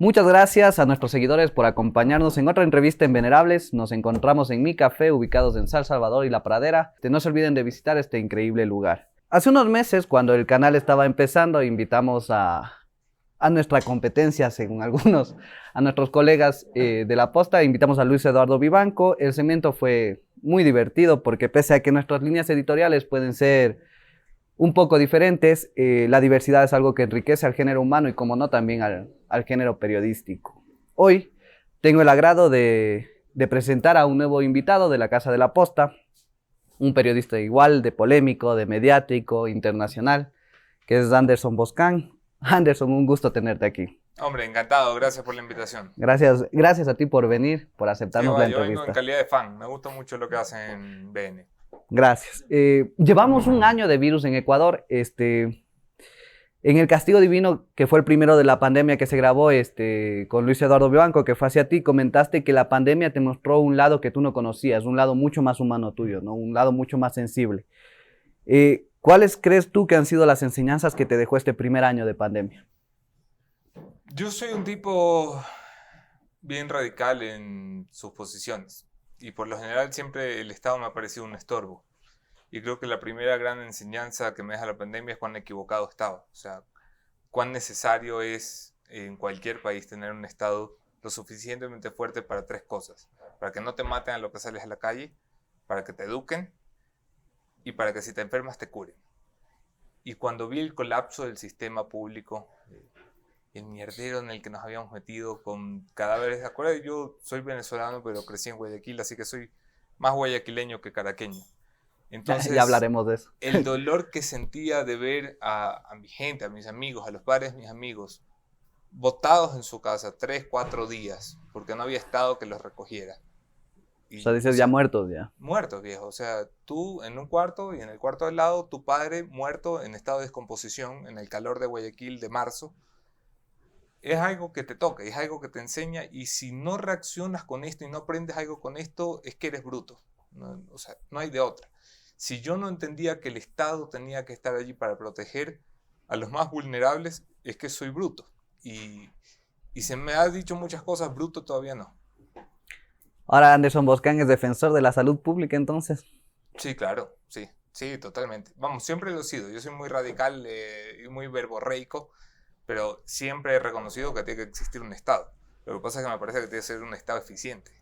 Muchas gracias a nuestros seguidores por acompañarnos en otra entrevista en Venerables. Nos encontramos en Mi Café, ubicados en San Salvador y La Pradera. No se olviden de visitar este increíble lugar. Hace unos meses, cuando el canal estaba empezando, invitamos a nuestra competencia, según algunos, a nuestros colegas de La Posta. Invitamos a Luis Eduardo Vivanco. El segmento fue muy divertido porque pese a que nuestras líneas editoriales pueden ser un poco diferentes, la diversidad es algo que enriquece al género humano y, como no, también al género periodístico. Hoy tengo el agrado de presentar a un nuevo invitado de la Casa de la Posta, un periodista igual de polémico, de mediático, internacional, que es Anderson Boscan. Anderson, un gusto tenerte aquí. Hombre, encantado, gracias por la invitación. Gracias a ti por venir, por aceptarnos la Yo vengo en entrevista. calidad de fan, me gusta mucho lo que hacen en BN. Gracias. Llevamos un año de virus en Ecuador. En El Castigo Divino, que fue el primero de la pandemia que se grabó con Luis Eduardo Vivanco, que fue hacia ti, comentaste que la pandemia te mostró un lado que tú no conocías, un lado mucho más humano tuyo, ¿no? Un lado mucho más sensible. ¿Cuáles crees tú que han sido las enseñanzas que te dejó este primer año de pandemia? Yo soy un tipo bien radical en sus posiciones y por lo general siempre el Estado me ha parecido un estorbo. Y creo que la primera gran enseñanza que me deja la pandemia es cuán equivocado estaba. O sea, cuán necesario es en cualquier país tener un Estado lo suficientemente fuerte para tres cosas. Para que no te maten a lo que sales a la calle, para que te eduquen y para que si te enfermas te curen. Y cuando vi el colapso del sistema público, el mierdero en el que nos habíamos metido con cadáveres, acuérdate, yo soy venezolano pero crecí en Guayaquil, así que soy más guayaquileño que caraqueño. Entonces, Ya hablaremos de eso. el dolor que sentía de ver a mi gente, a mis amigos, a los padres de mis amigos, botados en su casa 3, 4 días, porque no había Estado que los recogiera. O sea, dices ya muertos ya. Muertos, viejo. O sea, tú en un cuarto y en el cuarto al lado, tu padre muerto en estado de descomposición, en el calor de Guayaquil de marzo. Es algo que te toca, es algo que te enseña, y si no reaccionas con esto y no aprendes algo con esto, es que eres bruto. No, o sea, no hay de otra. Si yo no entendía que el Estado tenía que estar allí para proteger a los más vulnerables, es que soy bruto. Y se me ha dicho muchas cosas, bruto todavía no. Ahora Anderson Boscan es defensor de la salud pública, entonces. Sí, claro, sí, totalmente. Vamos, siempre lo he sido. Yo soy muy radical y muy verborreico, pero siempre he reconocido que tiene que existir un Estado. Lo que pasa es que me parece que tiene que ser un Estado eficiente.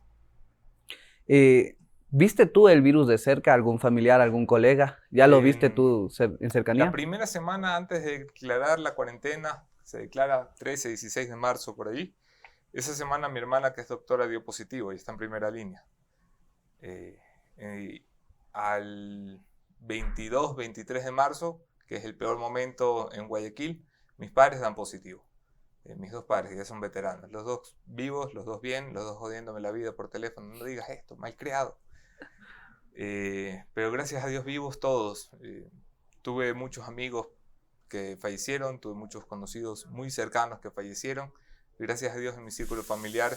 ¿Viste tú el virus de cerca? ¿Algún familiar, algún colega? ¿Ya lo viste tú en cercanía? La primera semana antes de declarar la cuarentena, se declara 13, 16 de marzo por ahí. Esa semana mi hermana, que es doctora, dio positivo y está en primera línea. Al 22, 23 de marzo, que es el peor momento en Guayaquil, mis padres dan positivo. Mis dos padres, que ya son veteranos. Los dos vivos, los dos bien, los dos jodiéndome la vida por teléfono. No digas esto, mal creado. Pero gracias a Dios vivos todos. Tuve muchos amigos que fallecieron, tuve muchos conocidos muy cercanos que fallecieron. Gracias a Dios en mi círculo familiar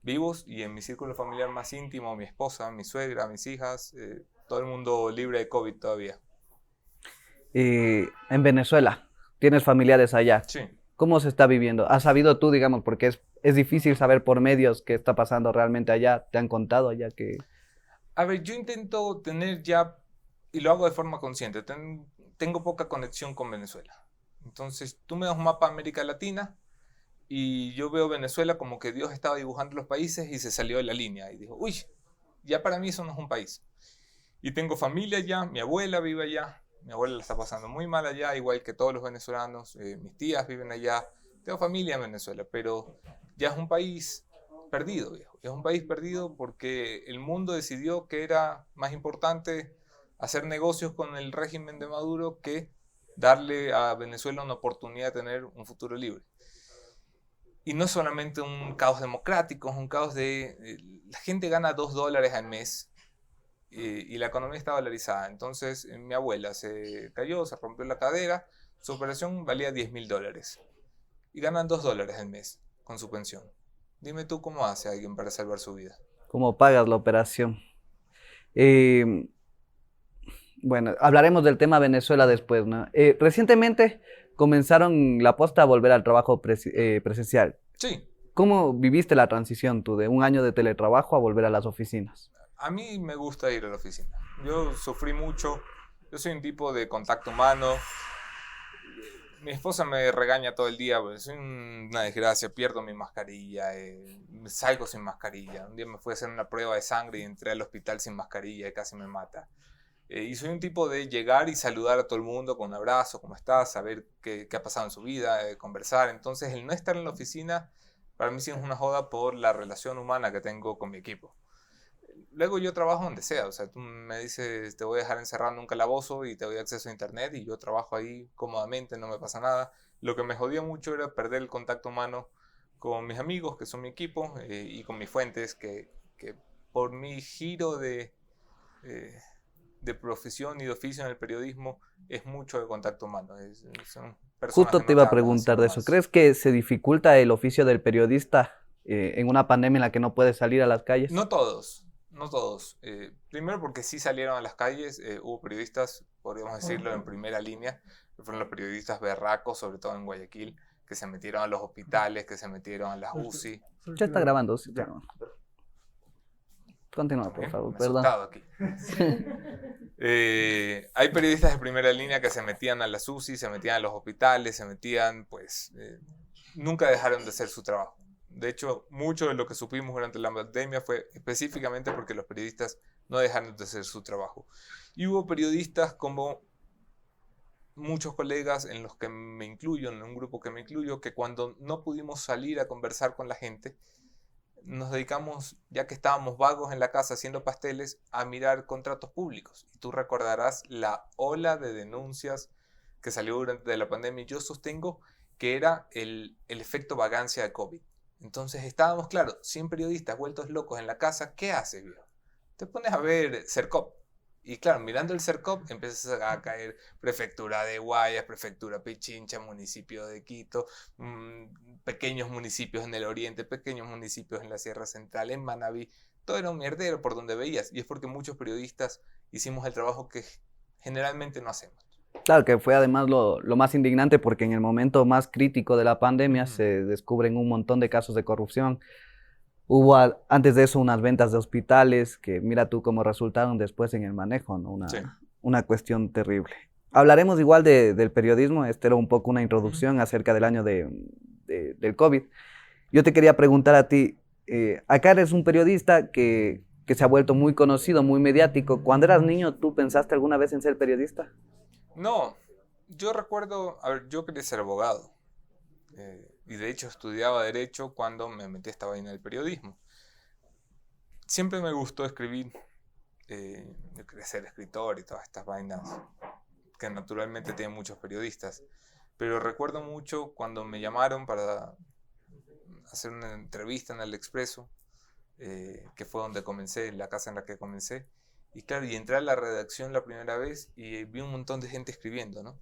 vivos, y en mi círculo familiar más íntimo, mi esposa, mi suegra, mis hijas, todo el mundo libre de COVID todavía. En Venezuela, tienes familiares allá. Sí. ¿Cómo se está viviendo? ¿Has sabido tú, digamos, porque es difícil saber por medios qué está pasando realmente allá? ¿Te han contado allá que...? A ver, yo intento tener ya, y lo hago de forma consciente, tengo poca conexión con Venezuela. Entonces, tú me das un mapa de América Latina y yo veo Venezuela como que Dios estaba dibujando los países y se salió de la línea y dijo, uy, ya para mí eso no es un país. Y tengo familia allá, mi abuela vive allá, mi abuela la está pasando muy mal allá, igual que todos los venezolanos, mis tías viven allá, tengo familia en Venezuela, pero ya es un país perdido, viejo. Es un país perdido porque el mundo decidió que era más importante hacer negocios con el régimen de Maduro que darle a Venezuela una oportunidad de tener un futuro libre. Y no es solamente un caos democrático, es un caos de... La gente gana $2 al mes y la economía está dolarizada. Entonces mi abuela se cayó, se rompió la cadera, su operación valía $10.000 y ganan $2 al mes con su pensión. Dime tú cómo hace alguien para salvar su vida. ¿Cómo pagas la operación? Bueno, hablaremos del tema Venezuela después, ¿no? Recientemente comenzaron La Posta a volver al trabajo presencial. Sí, ¿Cómo viviste la transición tú de un año de teletrabajo a volver a las oficinas? a mí me gusta ir a la oficina. Yo sufrí mucho, yo soy un tipo de contacto humano. Mi esposa me regaña todo el día, pues, soy una desgracia, pierdo mi mascarilla, salgo sin mascarilla. Un día me fui a hacer una prueba de sangre y entré al hospital sin mascarilla y casi me mata. Y soy un tipo de llegar y saludar a todo el mundo con un abrazo, ¿cómo estás? Saber qué ha pasado en su vida, conversar. Entonces, el no estar en la oficina, para mí sí es una joda por la relación humana que tengo con mi equipo. Luego yo trabajo donde sea, o sea, tú me dices, te voy a dejar encerrado en un calabozo y te doy acceso a internet y yo trabajo ahí cómodamente, no me pasa nada. Lo que me jodía mucho era perder el contacto humano con mis amigos, que son mi equipo, y con mis fuentes, que por mi giro eh, de profesión y de oficio en el periodismo es mucho de contacto humano. Son personas Justo que te no te iba a hablan así preguntar de eso. nomás. ¿Crees que se dificulta el oficio del periodista en una pandemia en la que no puedes salir a las calles? No todos, no todos. Primero porque sí salieron a las calles, hubo periodistas, podríamos decirlo, en primera línea, que fueron los periodistas berracos, sobre todo en Guayaquil, que se metieron a los hospitales, que se metieron a las UCI. Ya está grabando, sí, está grabando. Continúa, por También, favor, me he perdón. asustado aquí. Hay periodistas de primera línea que se metían a las UCI, se metían a los hospitales, se metían, pues, nunca dejaron de hacer su trabajo. De hecho, mucho de lo que supimos durante la pandemia fue específicamente porque los periodistas no dejaron de hacer su trabajo. Y hubo periodistas como muchos colegas en los que me incluyo, en un grupo que me incluyo, que cuando no pudimos salir a conversar con la gente, nos dedicamos, ya que estábamos vagos en la casa haciendo pasteles, a mirar contratos públicos. Y tú recordarás la ola de denuncias que salió durante la pandemia. Yo sostengo que era el efecto vagancia de COVID. Entonces estábamos, claro, 100 periodistas vueltos locos en la casa. ¿Qué haces, viejo? Te pones a ver Cercop. Y claro, mirando el Cercop empiezas a caer prefectura de Guayas, prefectura Pichincha, municipio de Quito, pequeños municipios en el oriente, pequeños municipios en la Sierra Central, en Manabí. Todo era un mierdero por donde veías. Y es porque muchos periodistas hicimos el trabajo que generalmente no hacemos. Claro que fue además lo más indignante porque en el momento más crítico de la pandemia Ujú. se descubren un montón de casos de corrupción. Hubo antes de eso unas ventas de hospitales que mira tú cómo resultaron después en el manejo, ¿no? Sí. Una cuestión terrible. Hablaremos igual del periodismo, este era un poco una introducción acerca del año del COVID. Yo te quería preguntar a ti, acá eres un periodista que se ha vuelto muy conocido, muy mediático. Cuando eras niño, ¿tú pensaste alguna vez en ser periodista? No, yo recuerdo, a ver, yo quería ser abogado. Y de hecho estudiaba Derecho cuando me metí a esta vaina del periodismo. Siempre me gustó escribir. Yo quería ser escritor y todas estas vainas que naturalmente tienen muchos periodistas. Pero recuerdo mucho cuando me llamaron para hacer una entrevista en El Expreso, que fue donde comencé, la casa en la que comencé. Y claro, y entré a la redacción la primera vez y vi un montón de gente escribiendo, ¿no?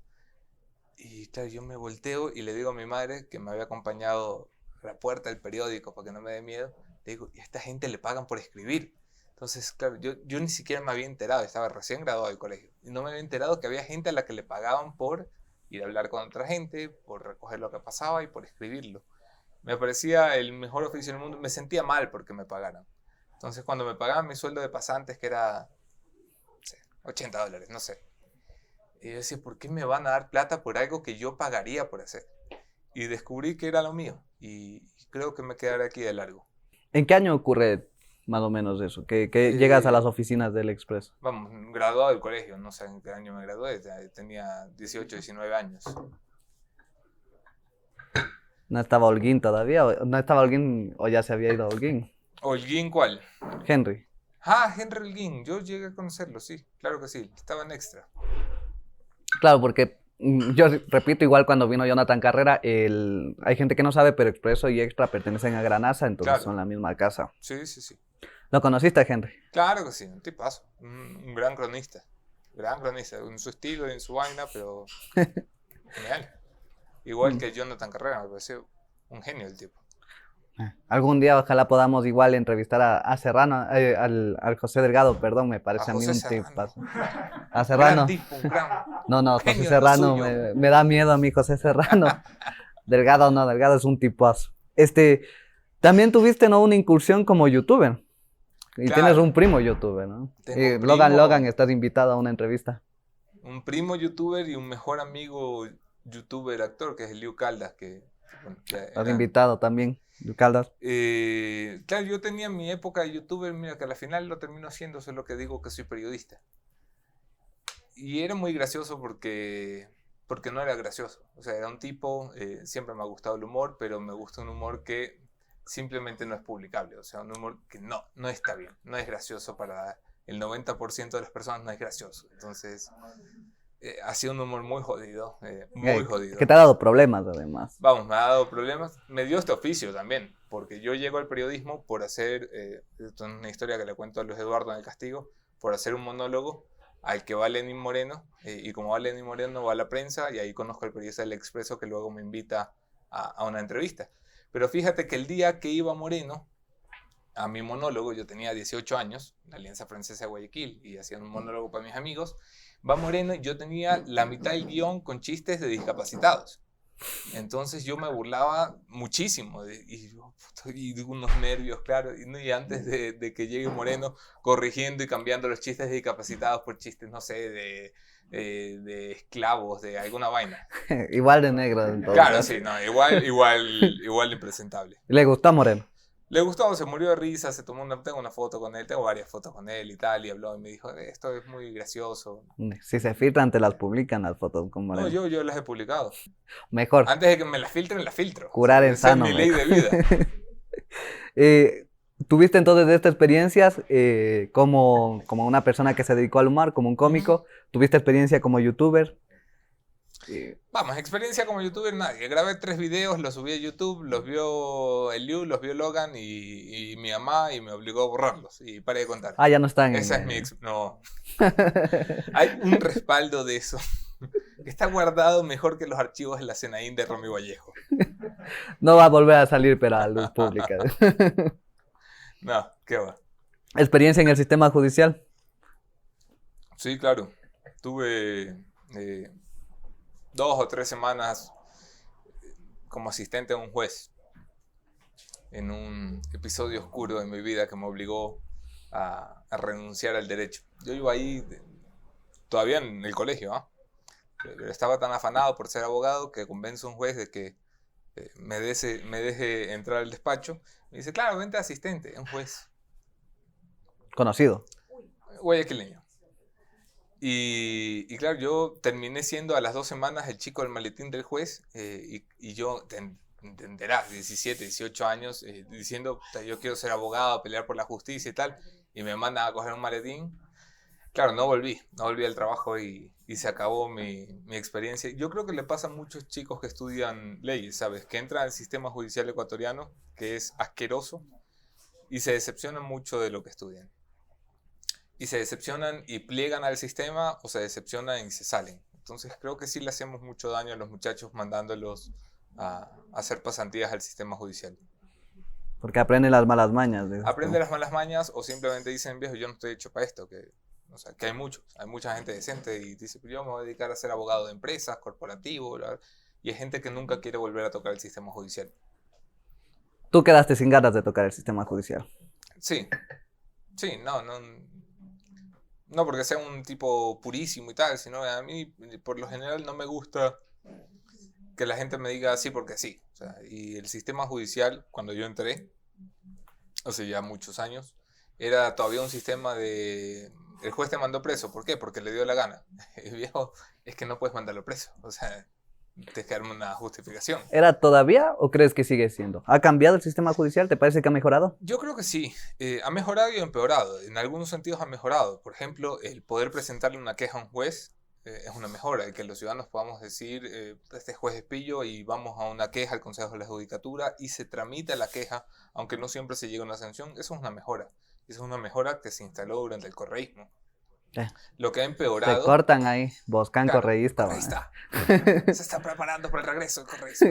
Y claro, yo me volteo y le digo a mi madre, que me había acompañado a la puerta del periódico para que no me dé miedo, le digo, y a esta gente le pagan por escribir. Entonces, claro, yo ni siquiera me había enterado, estaba recién graduado del colegio, y no me había enterado que había gente a la que le pagaban por ir a hablar con otra gente, por recoger lo que pasaba y por escribirlo. Me parecía el mejor oficio del mundo, me sentía mal porque me pagaran. Entonces, cuando me pagaban mi sueldo de pasantes, que era, no sé, $80, no sé. Y yo decía, ¿por qué me van a dar plata por algo que yo pagaría por hacer? Y descubrí que era lo mío. Y creo que me quedaré aquí de largo. ¿En qué año ocurre más o menos eso? Que llegas a las oficinas del Expreso. Vamos, graduado del colegio, no sé en qué año me gradué, tenía 18, 19 años. ¿No estaba Holguín todavía? ¿No estaba Holguín o ya se había ido Holguín? ¿Holguín cuál? Henry. Ah, Henry Holguín, yo llegué a conocerlo, sí, claro que sí, estaba en Extra. Claro, porque yo repito, igual cuando vino Jonathan Carrera, hay gente que no sabe, pero Expreso y Extra pertenecen a Granasa, entonces Claro. son la misma casa. Sí, sí, sí. ¿Lo conociste, Henry? Claro que sí, un tipazo, un gran cronista, en su estilo y en su vaina, pero genial. Igual que Jonathan Carrera, me pareció un genio el tipo. Algún día ojalá podamos igual entrevistar a Serrano, al José Delgado, perdón, me parece a mí José un Serrano. tipazo. A Serrano. Gran tipo, un gran No, José genio en lo Serrano, suyo. me da miedo a mí José Serrano. Delgado no, Delgado es un tipazo. También tuviste, ¿no?, una incursión como youtuber. Y Claro. tienes un primo youtuber, ¿no? Tengo un Logan primo. Logan, estás invitado a una entrevista. Un primo youtuber y un mejor amigo youtuber actor, que es el Liu Caldas, que bueno, ya Estás era... invitado también, Caldas. Claro, yo tenía mi época de youtuber, mira que a la final lo termino haciendo, eso es lo que digo que soy periodista. Y era muy gracioso porque no era gracioso. O sea, era un tipo, siempre me ha gustado el humor, pero me gusta un humor que simplemente no es publicable. O sea, un humor que no está bien, no es gracioso para el 90% de las personas, no es gracioso. Entonces, ha sido un humor muy jodido, muy jodido. Que te ha dado problemas, además. Vamos, me ha dado problemas. Me dio este oficio también, porque yo llego al periodismo por hacer, esto es una historia que le cuento a Luis Eduardo en El Castigo, por hacer un monólogo al que va Lenín Moreno, y como va Lenín Moreno va a la prensa, y ahí conozco al periodista del Expreso que luego me invita a una entrevista. Pero fíjate que el día que iba Moreno a mi monólogo, yo tenía 18 años, la Alianza Francesa de Guayaquil, y hacía un monólogo para mis amigos, va Moreno y yo tenía la mitad del guión con chistes de discapacitados. Entonces yo me burlaba muchísimo y de unos nervios, claro, y antes de que llegue Moreno, corrigiendo y cambiando los chistes de discapacitados por chistes, no sé, de esclavos, de alguna vaina. Igual de negro. Entonces. Claro, sí, no, igual impresentable. ¿Le gustó a Moreno? Le gustó, se murió de risa, tengo una foto con él, tengo varias fotos con él y tal, y habló y me dijo, esto es muy gracioso. Si se filtran, te las publican las fotos con Moreno. No, yo las he publicado. Mejor. Antes de que me las filtren, las filtro. Curar en esa sano. Es mi ley de vida. ¿Tuviste entonces de estas experiencias como una persona que se dedicó al humor, como un cómico? ¿Tuviste experiencia como youtuber? Vamos, experiencia como youtuber nadie. Grabé 3 videos, los subí a YouTube, los vio el Liu, los vio Logan y mi mamá y me obligó a borrarlos y paré de contar. Ah, ya no están. Esa es mi... No. Hay un respaldo de eso que está guardado mejor que los archivos de la CNAIN de Romy Vallejo. No va a volver a salir, pero a luz pública. No, qué va. ¿Experiencia en el sistema judicial? Sí, claro. Tuve 2 o 3 semanas como asistente a un juez en un episodio oscuro de mi vida que me obligó a renunciar al derecho. Yo iba ahí todavía en el colegio, ¿eh? Pero estaba tan afanado por ser abogado que convenzo a un juez de que me deje entrar al despacho. Me dice, claro, vente asistente, es un juez. Conocido. Guayaquileño. Y claro, yo terminé siendo a las 2 semanas el chico del maletín del juez, y yo, entenderás, 17, 18 años, diciendo, yo quiero ser abogado, pelear por la justicia y tal, y me mandan a coger un maletín. Claro, no volví al trabajo y se acabó mi experiencia. Yo creo que le pasa a muchos chicos que estudian leyes, ¿sabes? Que entran al sistema judicial ecuatoriano, que es asqueroso, y se decepcionan mucho de lo que estudian. Y se decepcionan y pliegan al sistema, o se decepcionan y se salen. Entonces creo que sí le hacemos mucho daño a los muchachos mandándolos a hacer pasantías al sistema judicial. Porque aprenden las malas mañas. Aprenden las malas mañas o simplemente dicen, viejo, yo no estoy hecho para esto. O sea, que hay mucha gente decente y dice, yo me voy a dedicar a ser abogado de empresas, corporativo, y hay gente que nunca quiere volver a tocar el sistema judicial. ¿Tú quedaste sin ganas de tocar el sistema judicial? Sí, no porque sea un tipo purísimo y tal, sino a mí por lo general no me gusta que la gente me diga sí porque sí. O sea, y el sistema judicial, cuando yo entré, hace ya muchos años, era todavía un sistema de... El juez te mandó preso, ¿por qué? Porque le dio la gana. El viejo, es que no puedes mandarlo preso. O sea, tienes que darme una justificación. ¿Era todavía o crees que sigue siendo? ¿Ha cambiado el sistema judicial? ¿Te parece que ha mejorado? Yo creo que sí. Ha mejorado y empeorado. En algunos sentidos ha mejorado. Por ejemplo, el poder presentarle una queja a un juez es una mejora. El que los ciudadanos podamos decir, este juez es pillo y vamos a una queja al Consejo de la Judicatura y se tramita la queja, aunque no siempre se llega a una sanción. Eso es una mejora. Eso es una mejora que se instaló durante el correísmo. Lo que ha empeorado... Te cortan ahí, Boscán, claro, correísta. Ahí está. Se está preparando para el regreso del correísmo.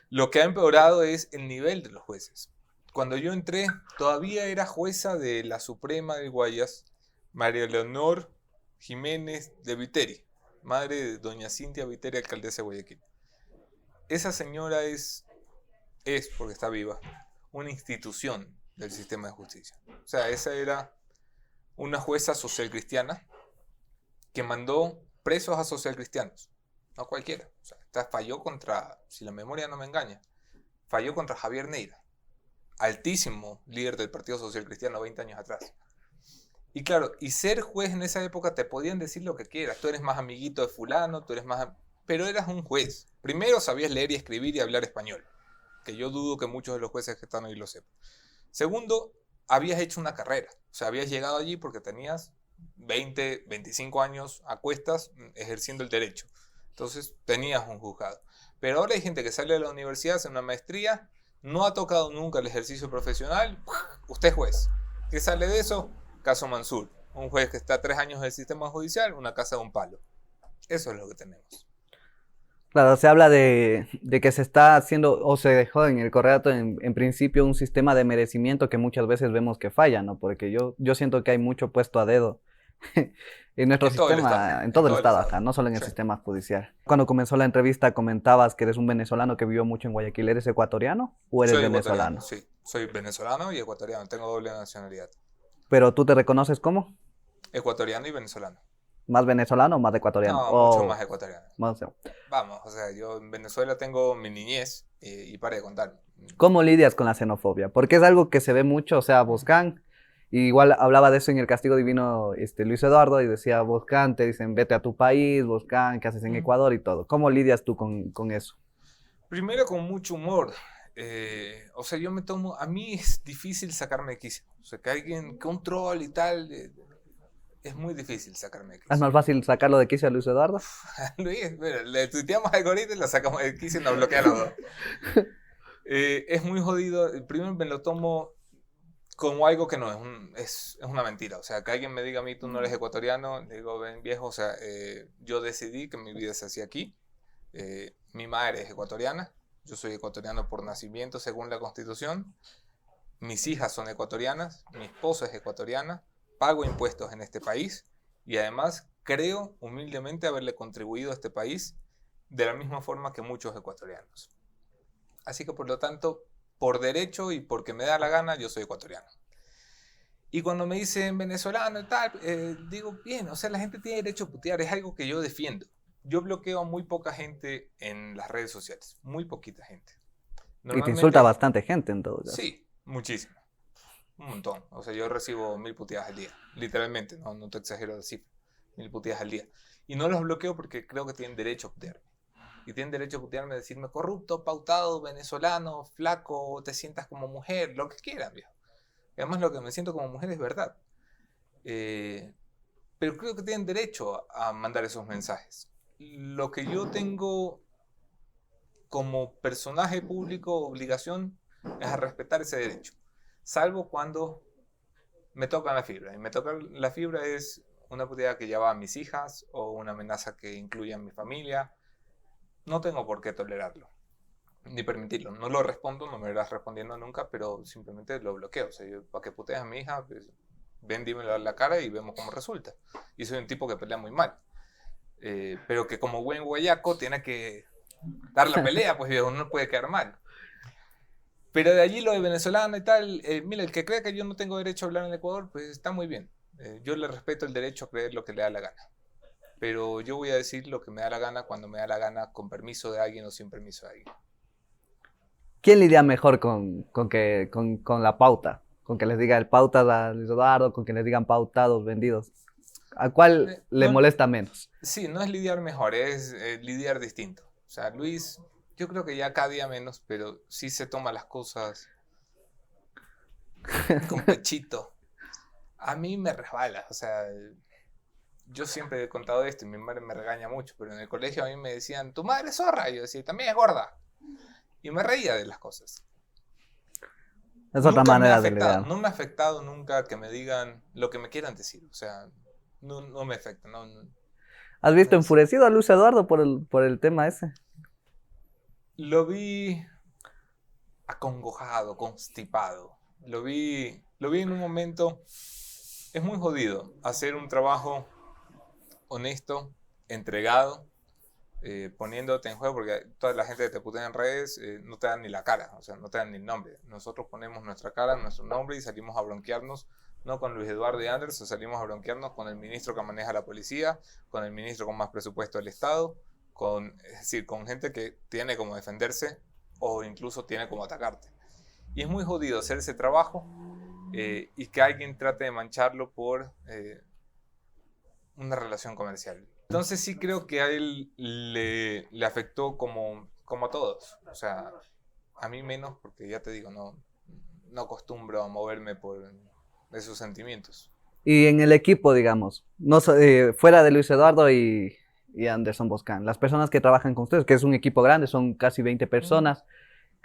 Lo que ha empeorado es el nivel de los jueces. Cuando yo entré, todavía era jueza de la Suprema de Guayas, María Leonor Jiménez de Viteri, madre de doña Cintia Viteri, alcaldesa de Guayaquil. Esa señora es es, porque está viva, una institución del sistema de justicia. O sea, esa era una jueza socialcristiana que mandó presos a socialcristianos, no cualquiera. O sea, esta falló contra, si la memoria no me engaña, falló contra Javier Neira, altísimo líder del Partido Social Cristiano 20 años atrás. Y claro, y ser juez en esa época te podían decir lo que quieras. Tú eres más amiguito de fulano, tú eres más... Pero eras un juez. Primero sabías leer y escribir y hablar español, que yo dudo que muchos de los jueces que están ahí lo sepan. Segundo, habías hecho una carrera. O sea, habías llegado allí porque tenías 20, 25 años a cuestas ejerciendo el derecho. Entonces tenías un juzgado. Pero ahora hay gente que sale de la universidad, hace una maestría, no ha tocado nunca el ejercicio profesional, usted es juez. ¿Qué sale de eso? Caso Mansur. Un juez que está 3 años en el sistema judicial, una casa de un palo. Eso es lo que tenemos. Claro, se habla de que se está haciendo o se dejó en el Correato en principio un sistema de merecimiento que muchas veces vemos que falla, ¿no? Porque yo siento que hay mucho puesto a dedo en nuestro sistema, en todo el estado acá, no solo en el sistema judicial. Cuando comenzó la entrevista comentabas que eres un venezolano que vivió mucho en Guayaquil. ¿Eres ecuatoriano o eres venezolano? Sí, soy venezolano y ecuatoriano, tengo doble nacionalidad. ¿Pero tú te reconoces como? Ecuatoriano y venezolano. ¿Más venezolano o más ecuatoriano? No, mucho más ecuatoriano. Más... Vamos, o sea, yo en Venezuela tengo mi niñez y para de contar. ¿Cómo lidias con la xenofobia? Porque es algo que se ve mucho, o sea, Boscán, igual hablaba de eso en El Castigo Divino Luis Eduardo, y decía, Boscán, te dicen, vete a tu país, Boscán, ¿qué haces en Ecuador? Y todo. ¿Cómo lidias tú con eso? Primero con mucho humor. O sea, yo me tomo, a mí es difícil sacarme de quicio. O sea, que alguien, que un troll y tal, es muy difícil sacarme de quicio. ¿Es más fácil sacarlo de quicio a Luis Eduardo? Luis, mira, le tuiteamos algo ahorita y lo sacamos de quicio y nos bloquea los dos. Es muy jodido. Primero me lo tomo como algo que no es una mentira. O sea, que alguien me diga a mí, tú no eres ecuatoriano, le digo, ven viejo, o sea, yo decidí que mi vida se hacía aquí. Mi madre es ecuatoriana. Yo soy ecuatoriano por nacimiento, según la Constitución. Mis hijas son ecuatorianas, mi esposa es ecuatoriana, pago impuestos en este país y además creo humildemente haberle contribuido a este país de la misma forma que muchos ecuatorianos. Así que por lo tanto, por derecho y porque me da la gana, yo soy ecuatoriano. Y cuando me dicen venezolano y tal, digo, bien, o sea, la gente tiene derecho a putear, es algo que yo defiendo. Yo bloqueo a muy poca gente en las redes sociales, muy poquita gente. Y te insulta bastante gente en todo caso. Sí, muchísimo, un montón. O sea, yo recibo 1000 puteadas al día, literalmente, no te exagero de cifra, 1000 puteadas al día. Y no los bloqueo porque creo que tienen derecho a putearme. Y tienen derecho a putearme, a decirme corrupto, pautado, venezolano, flaco, te sientas como mujer, lo que quieran, viejo. Y además lo que me siento como mujer es verdad. Pero creo que tienen derecho a mandar esos mensajes. Lo que yo tengo como personaje público obligación es a respetar ese derecho, salvo cuando me tocan la fibra. Y me tocan la fibra es una puteada que lleva a mis hijas o una amenaza que incluye a mi familia. No tengo por qué tolerarlo ni permitirlo. No lo respondo, no me verás respondiendo nunca, pero simplemente lo bloqueo. O sea, yo, para que putees a mi hija, pues, ven, dímelo a la cara y vemos cómo resulta. Y soy un tipo que pelea muy mal. Pero que como buen guayaco tiene que dar la pelea, pues viejo, no puede quedar mal. Pero de allí lo de venezolano y tal, mira, el que crea que yo no tengo derecho a hablar en el Ecuador, pues está muy bien. Yo le respeto el derecho a creer lo que le da la gana. Pero yo voy a decir lo que me da la gana cuando me da la gana, con permiso de alguien o sin permiso de alguien. ¿Quién lidia mejor con la pauta? Con que les diga el pauta a Luis Eduardo, con que les digan pautados, vendidos. ¿A cuál le molesta menos? Sí, no es lidiar mejor, es lidiar distinto. O sea, Luis, yo creo que ya cada día menos, pero sí se toma las cosas con pechito. A mí me resbala, o sea, yo siempre he contado esto y mi madre me regaña mucho, pero en el colegio a mí me decían, tu madre es zorra, y yo decía, también es gorda. Y me reía de las cosas. Es otra manera de lidiar. No me ha afectado nunca que me digan lo que me quieran decir, o sea, no me afecta. No, ¿Has visto enfurecido a Luis Eduardo por el tema ese? Lo vi acongojado, constipado. Lo vi en un momento. Es muy jodido hacer un trabajo honesto, entregado, poniéndote en juego, porque toda la gente que te putea en redes no te dan ni la cara, o sea, no te dan ni el nombre. Nosotros ponemos nuestra cara, nuestro nombre y salimos a bronquearnos, no con Luis Eduardo y Anderson, salimos a bronquearnos con el ministro que maneja la policía, con el ministro con más presupuesto del Estado, es decir, con gente que tiene como defenderse o incluso tiene como atacarte. Y es muy jodido hacer ese trabajo y que alguien trate de mancharlo por una relación comercial. Entonces sí creo que a él le afectó como a todos. O sea, a mí menos, porque ya te digo, no acostumbro a moverme por esos sentimientos. Y en el equipo, digamos, no, fuera de Luis Eduardo y Anderson Boscan, las personas que trabajan con ustedes, que es un equipo grande, son casi 20 personas,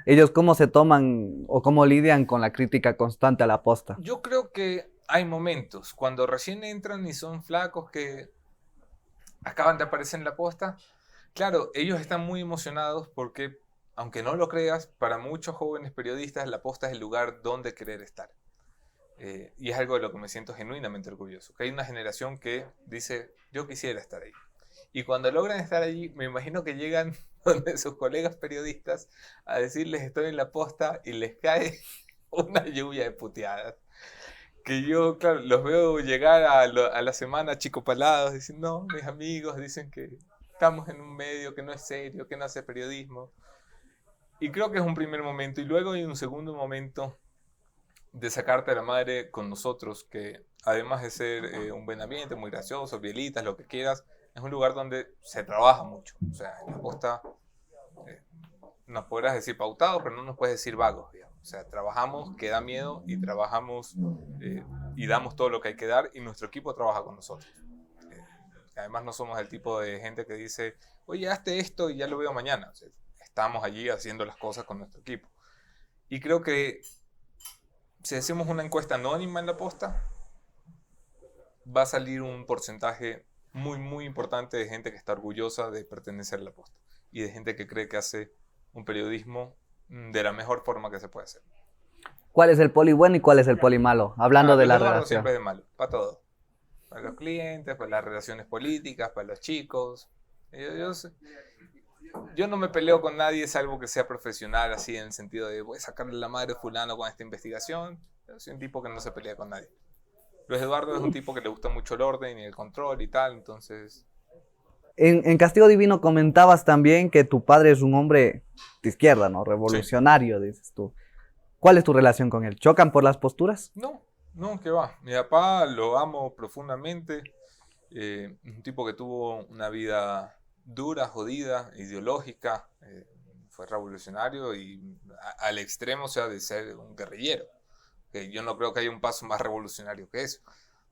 ellos cómo se toman o cómo lidian con la crítica constante a la posta. Yo creo que hay momentos, cuando recién entran y son flacos que acaban de aparecer en la posta, claro, ellos están muy emocionados porque, aunque no lo creas, para muchos jóvenes periodistas la posta es el lugar donde querer estar. Y es algo de lo que me siento genuinamente orgulloso, que hay una generación que dice, yo quisiera estar ahí. Y cuando logran estar allí, me imagino que llegan donde sus colegas periodistas a decirles estoy en la posta y les cae una lluvia de puteadas. Que yo, claro, los veo llegar a la semana chicopalados, diciendo, no, mis amigos dicen que estamos en un medio que no es serio, que no hace periodismo. Y creo que es un primer momento. Y luego hay un segundo momento de sacarte a la madre con nosotros, que además de ser un buen ambiente, muy gracioso, bielitas, lo que quieras, es un lugar donde se trabaja mucho. O sea, en la costa nos podrás decir pautados, pero no nos puedes decir vagos, digamos. O sea, trabajamos que da miedo y trabajamos y damos todo lo que hay que dar y nuestro equipo trabaja con nosotros. Además no somos el tipo de gente que dice, oye, hazte esto y ya lo veo mañana. O sea, estamos allí haciendo las cosas con nuestro equipo. Y creo que si hacemos una encuesta anónima en la posta, va a salir un porcentaje muy, muy importante de gente que está orgullosa de pertenecer a la posta y de gente que cree que hace un periodismo de la mejor forma que se puede hacer. ¿Cuál es el poli bueno y cuál es el poli malo? Hablando de Luis la Eduardo relación. siempre es de malo, para todo. Para los clientes, para las relaciones políticas, para los chicos. Yo no me peleo con nadie, salvo que sea profesional, así en el sentido de voy a sacarle la madre a fulano con esta investigación. Yo soy un tipo que no se pelea con nadie. Luis Eduardo es un tipo que le gusta mucho el orden y el control y tal, entonces... En Castigo Divino comentabas también que tu padre es un hombre de izquierda, ¿no? Revolucionario, sí. Dices tú. ¿Cuál es tu relación con él? ¿Chocan por las posturas? No, que va. Mi papá lo amo profundamente. Un tipo que tuvo una vida dura, jodida, ideológica. Fue revolucionario y al extremo, o sea, de ser un guerrillero. Yo no creo que haya un paso más revolucionario que eso.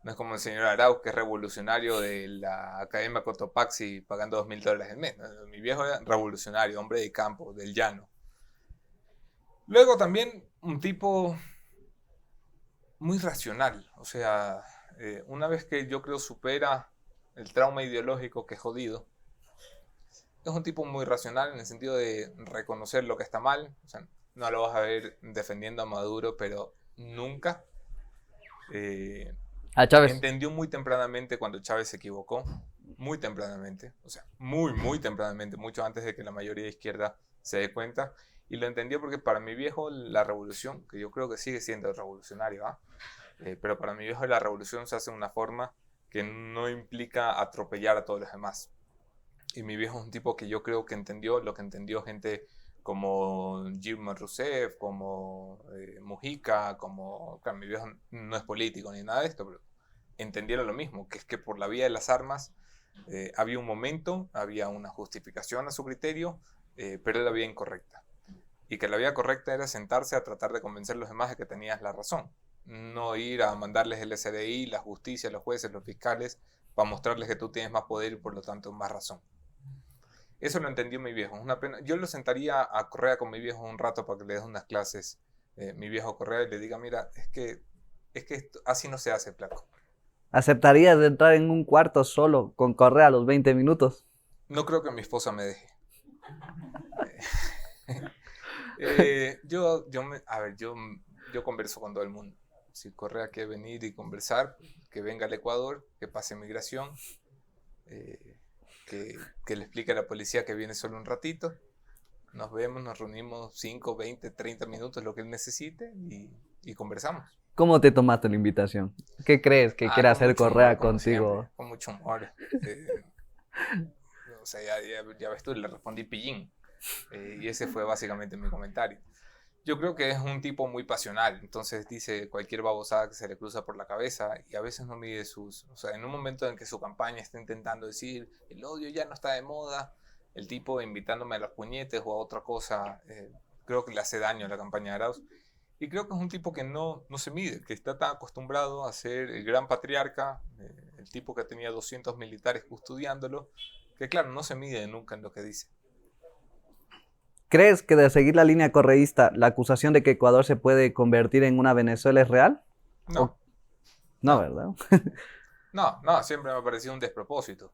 No es como el señor Arauz, que es revolucionario de la Academia Cotopaxi pagando $2.000 al mes. Mi viejo era revolucionario, hombre de campo, del llano. Luego también un tipo muy racional. O sea, una vez que yo creo supera el trauma ideológico que es jodido, es un tipo muy racional en el sentido de reconocer lo que está mal. O sea, no lo vas a ver defendiendo a Maduro, pero nunca. A Chávez. Entendió muy tempranamente cuando Chávez se equivocó, muy tempranamente, o sea, muy, muy tempranamente, mucho antes de que la mayoría de izquierda se dé cuenta, y lo entendió porque para mi viejo la revolución, que yo creo que sigue siendo revolucionario, pero para mi viejo la revolución se hace de una forma que no implica atropellar a todos los demás. Y mi viejo es un tipo que yo creo que entendió lo que entendió gente como Dilma Rousseff, como Mujica, como... Claro, mi viejo no es político ni nada de esto, pero entendieron lo mismo, que es que por la vía de las armas había un momento, había una justificación a su criterio, pero era la vía incorrecta. Y que la vía correcta era sentarse a tratar de convencer a los demás de que tenías la razón. No ir a mandarles el SDI, la justicia, los jueces, los fiscales, para mostrarles que tú tienes más poder y por lo tanto más razón. Eso lo entendió mi viejo. Es una pena. Yo lo sentaría a Correa con mi viejo un rato para que le dé unas clases. Mi viejo Correa y le diga, mira, es que así no se hace, flaco. ¿Aceptarías de entrar en un cuarto solo con Correa a los 20 minutos? No creo que mi esposa me deje. Yo converso con todo el mundo. Si Correa quiere venir y conversar, que venga al Ecuador, que pase migración, que le explique a la policía que viene solo un ratito. Nos vemos, nos reunimos 5, 20, 30 minutos, lo que él necesite, y conversamos. ¿Cómo te tomaste la invitación? ¿Qué crees que quiere Con hacer mucho Correa humor, como contigo? siempre, con mucho humor. O sea, ya ves tú, le respondí pillín. Y ese fue básicamente mi comentario. Yo creo que es un tipo muy pasional, entonces dice cualquier babosada que se le cruza por la cabeza y a veces no mide sus... O sea, en un momento en que su campaña está intentando decir el odio ya no está de moda, el tipo invitándome a los puñetes o a otra cosa, creo que le hace daño a la campaña de Arauz. Y creo que es un tipo que no se mide, que está tan acostumbrado a ser el gran patriarca, el tipo que tenía 200 militares custodiándolo, que claro, no se mide nunca en lo que dice. ¿Crees que de seguir la línea correísta, la acusación de que Ecuador se puede convertir en una Venezuela es real? No. No, ¿verdad? No, siempre me ha parecido un despropósito.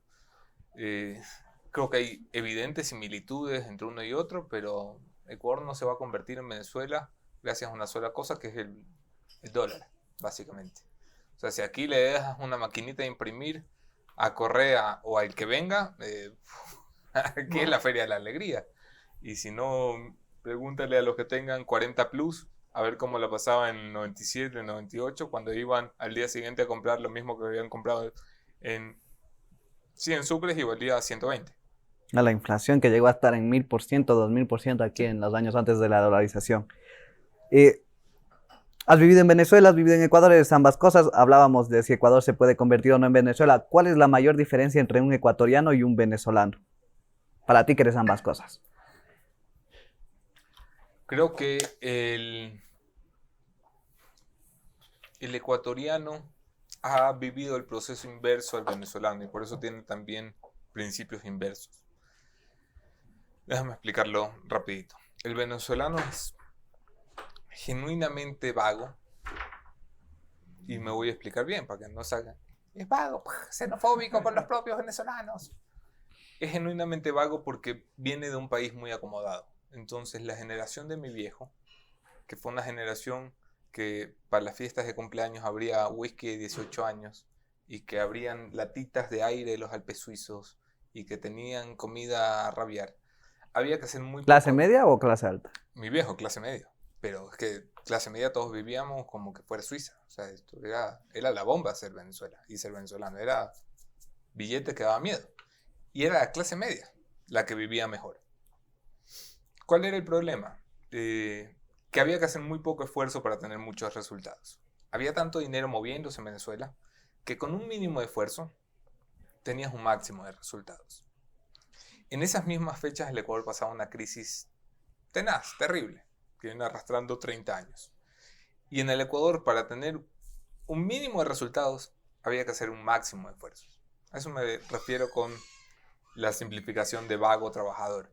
Creo que hay evidentes similitudes entre uno y otro, pero Ecuador no se va a convertir en Venezuela gracias a una sola cosa, que es el dólar, básicamente. O sea, si aquí le dejas una maquinita de imprimir a Correa o al que venga, aquí es la Feria de la Alegría. Y si no, pregúntale a los que tengan 40 plus, a ver cómo la pasaba en el 97, en el 98, cuando iban al día siguiente a comprar lo mismo que habían comprado en 100 sucres y valía 120. A la inflación que llegó a estar en 1000%, 2000% aquí en los años antes de la dolarización. Has vivido en Venezuela, has vivido en Ecuador, eres ambas cosas. Hablábamos de si Ecuador se puede convertir o no en Venezuela. ¿Cuál es la mayor diferencia entre un ecuatoriano y un venezolano? Para ti que eres ambas cosas. Creo que el ecuatoriano ha vivido el proceso inverso al venezolano y por eso tiene también principios inversos. Déjame explicarlo rapidito. El venezolano es genuinamente vago, y me voy a explicar bien para que no salga. Es vago, xenofóbico con los propios venezolanos. Es genuinamente vago porque viene de un país muy acomodado. Entonces la generación de mi viejo, que fue una generación que para las fiestas de cumpleaños habría whisky de 18 años y que habrían latitas de aire de los Alpes suizos y que tenían comida a rabiar, había que hacer muy poco. ¿Clase media o clase alta? Mi viejo, clase media. Pero es que clase media todos vivíamos como que fuera Suiza. O sea, esto era la bomba ser Venezuela y ser venezolano. Era billete que daba miedo. Y era la clase media la que vivía mejor. ¿Cuál era el problema? Que había que hacer muy poco esfuerzo para tener muchos resultados. Había tanto dinero moviéndose en Venezuela que con un mínimo de esfuerzo tenías un máximo de resultados. En esas mismas fechas el Ecuador pasaba una crisis tenaz, terrible, que viene arrastrando 30 años. Y en el Ecuador, para tener un mínimo de resultados, había que hacer un máximo de esfuerzos. A eso me refiero con la simplificación de vago trabajador.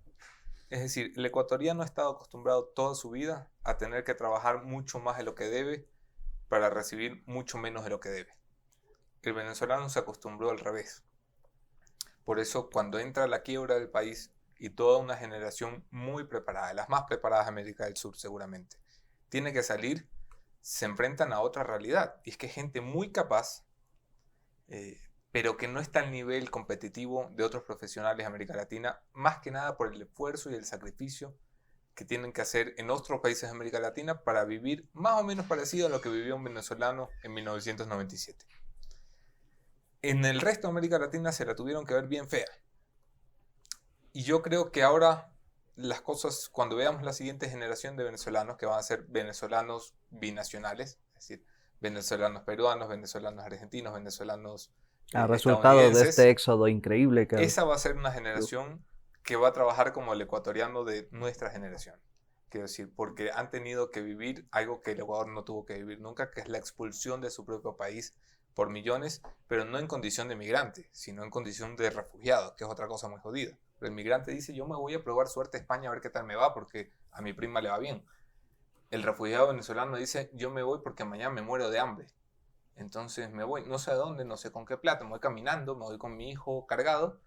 Es decir, el ecuatoriano ha estado acostumbrado toda su vida a tener que trabajar mucho más de lo que debe para recibir mucho menos de lo que debe. El venezolano se acostumbró al revés. Por eso, cuando entra la quiebra del país y toda una generación muy preparada, de las más preparadas de América del Sur seguramente, tiene que salir, se enfrentan a otra realidad. Y es que gente muy capaz, pero que no está al nivel competitivo de otros profesionales de América Latina, más que nada por el esfuerzo y el sacrificio que tienen que hacer en otros países de América Latina para vivir más o menos parecido a lo que vivió un venezolano en 1997. En el resto de América Latina se la tuvieron que ver bien fea. Y yo creo que ahora las cosas, cuando veamos la siguiente generación de venezolanos, que van a ser venezolanos binacionales, es decir, venezolanos peruanos, venezolanos argentinos, venezolanos Resultado de este éxodo increíble. Esa va a ser una generación que va a trabajar como el ecuatoriano de nuestra generación. Quiero decir, porque han tenido que vivir algo que el Ecuador no tuvo que vivir nunca, que es la expulsión de su propio país por millones, pero no en condición de migrante, sino en condición de refugiado, que es otra cosa muy jodida. Pero el migrante dice, yo me voy a probar suerte a España a ver qué tal me va, porque a mi prima le va bien. El refugiado venezolano dice, yo me voy porque mañana me muero de hambre. Entonces me voy, no sé a dónde, no sé con qué plata, me voy caminando, me voy con mi hijo cargado,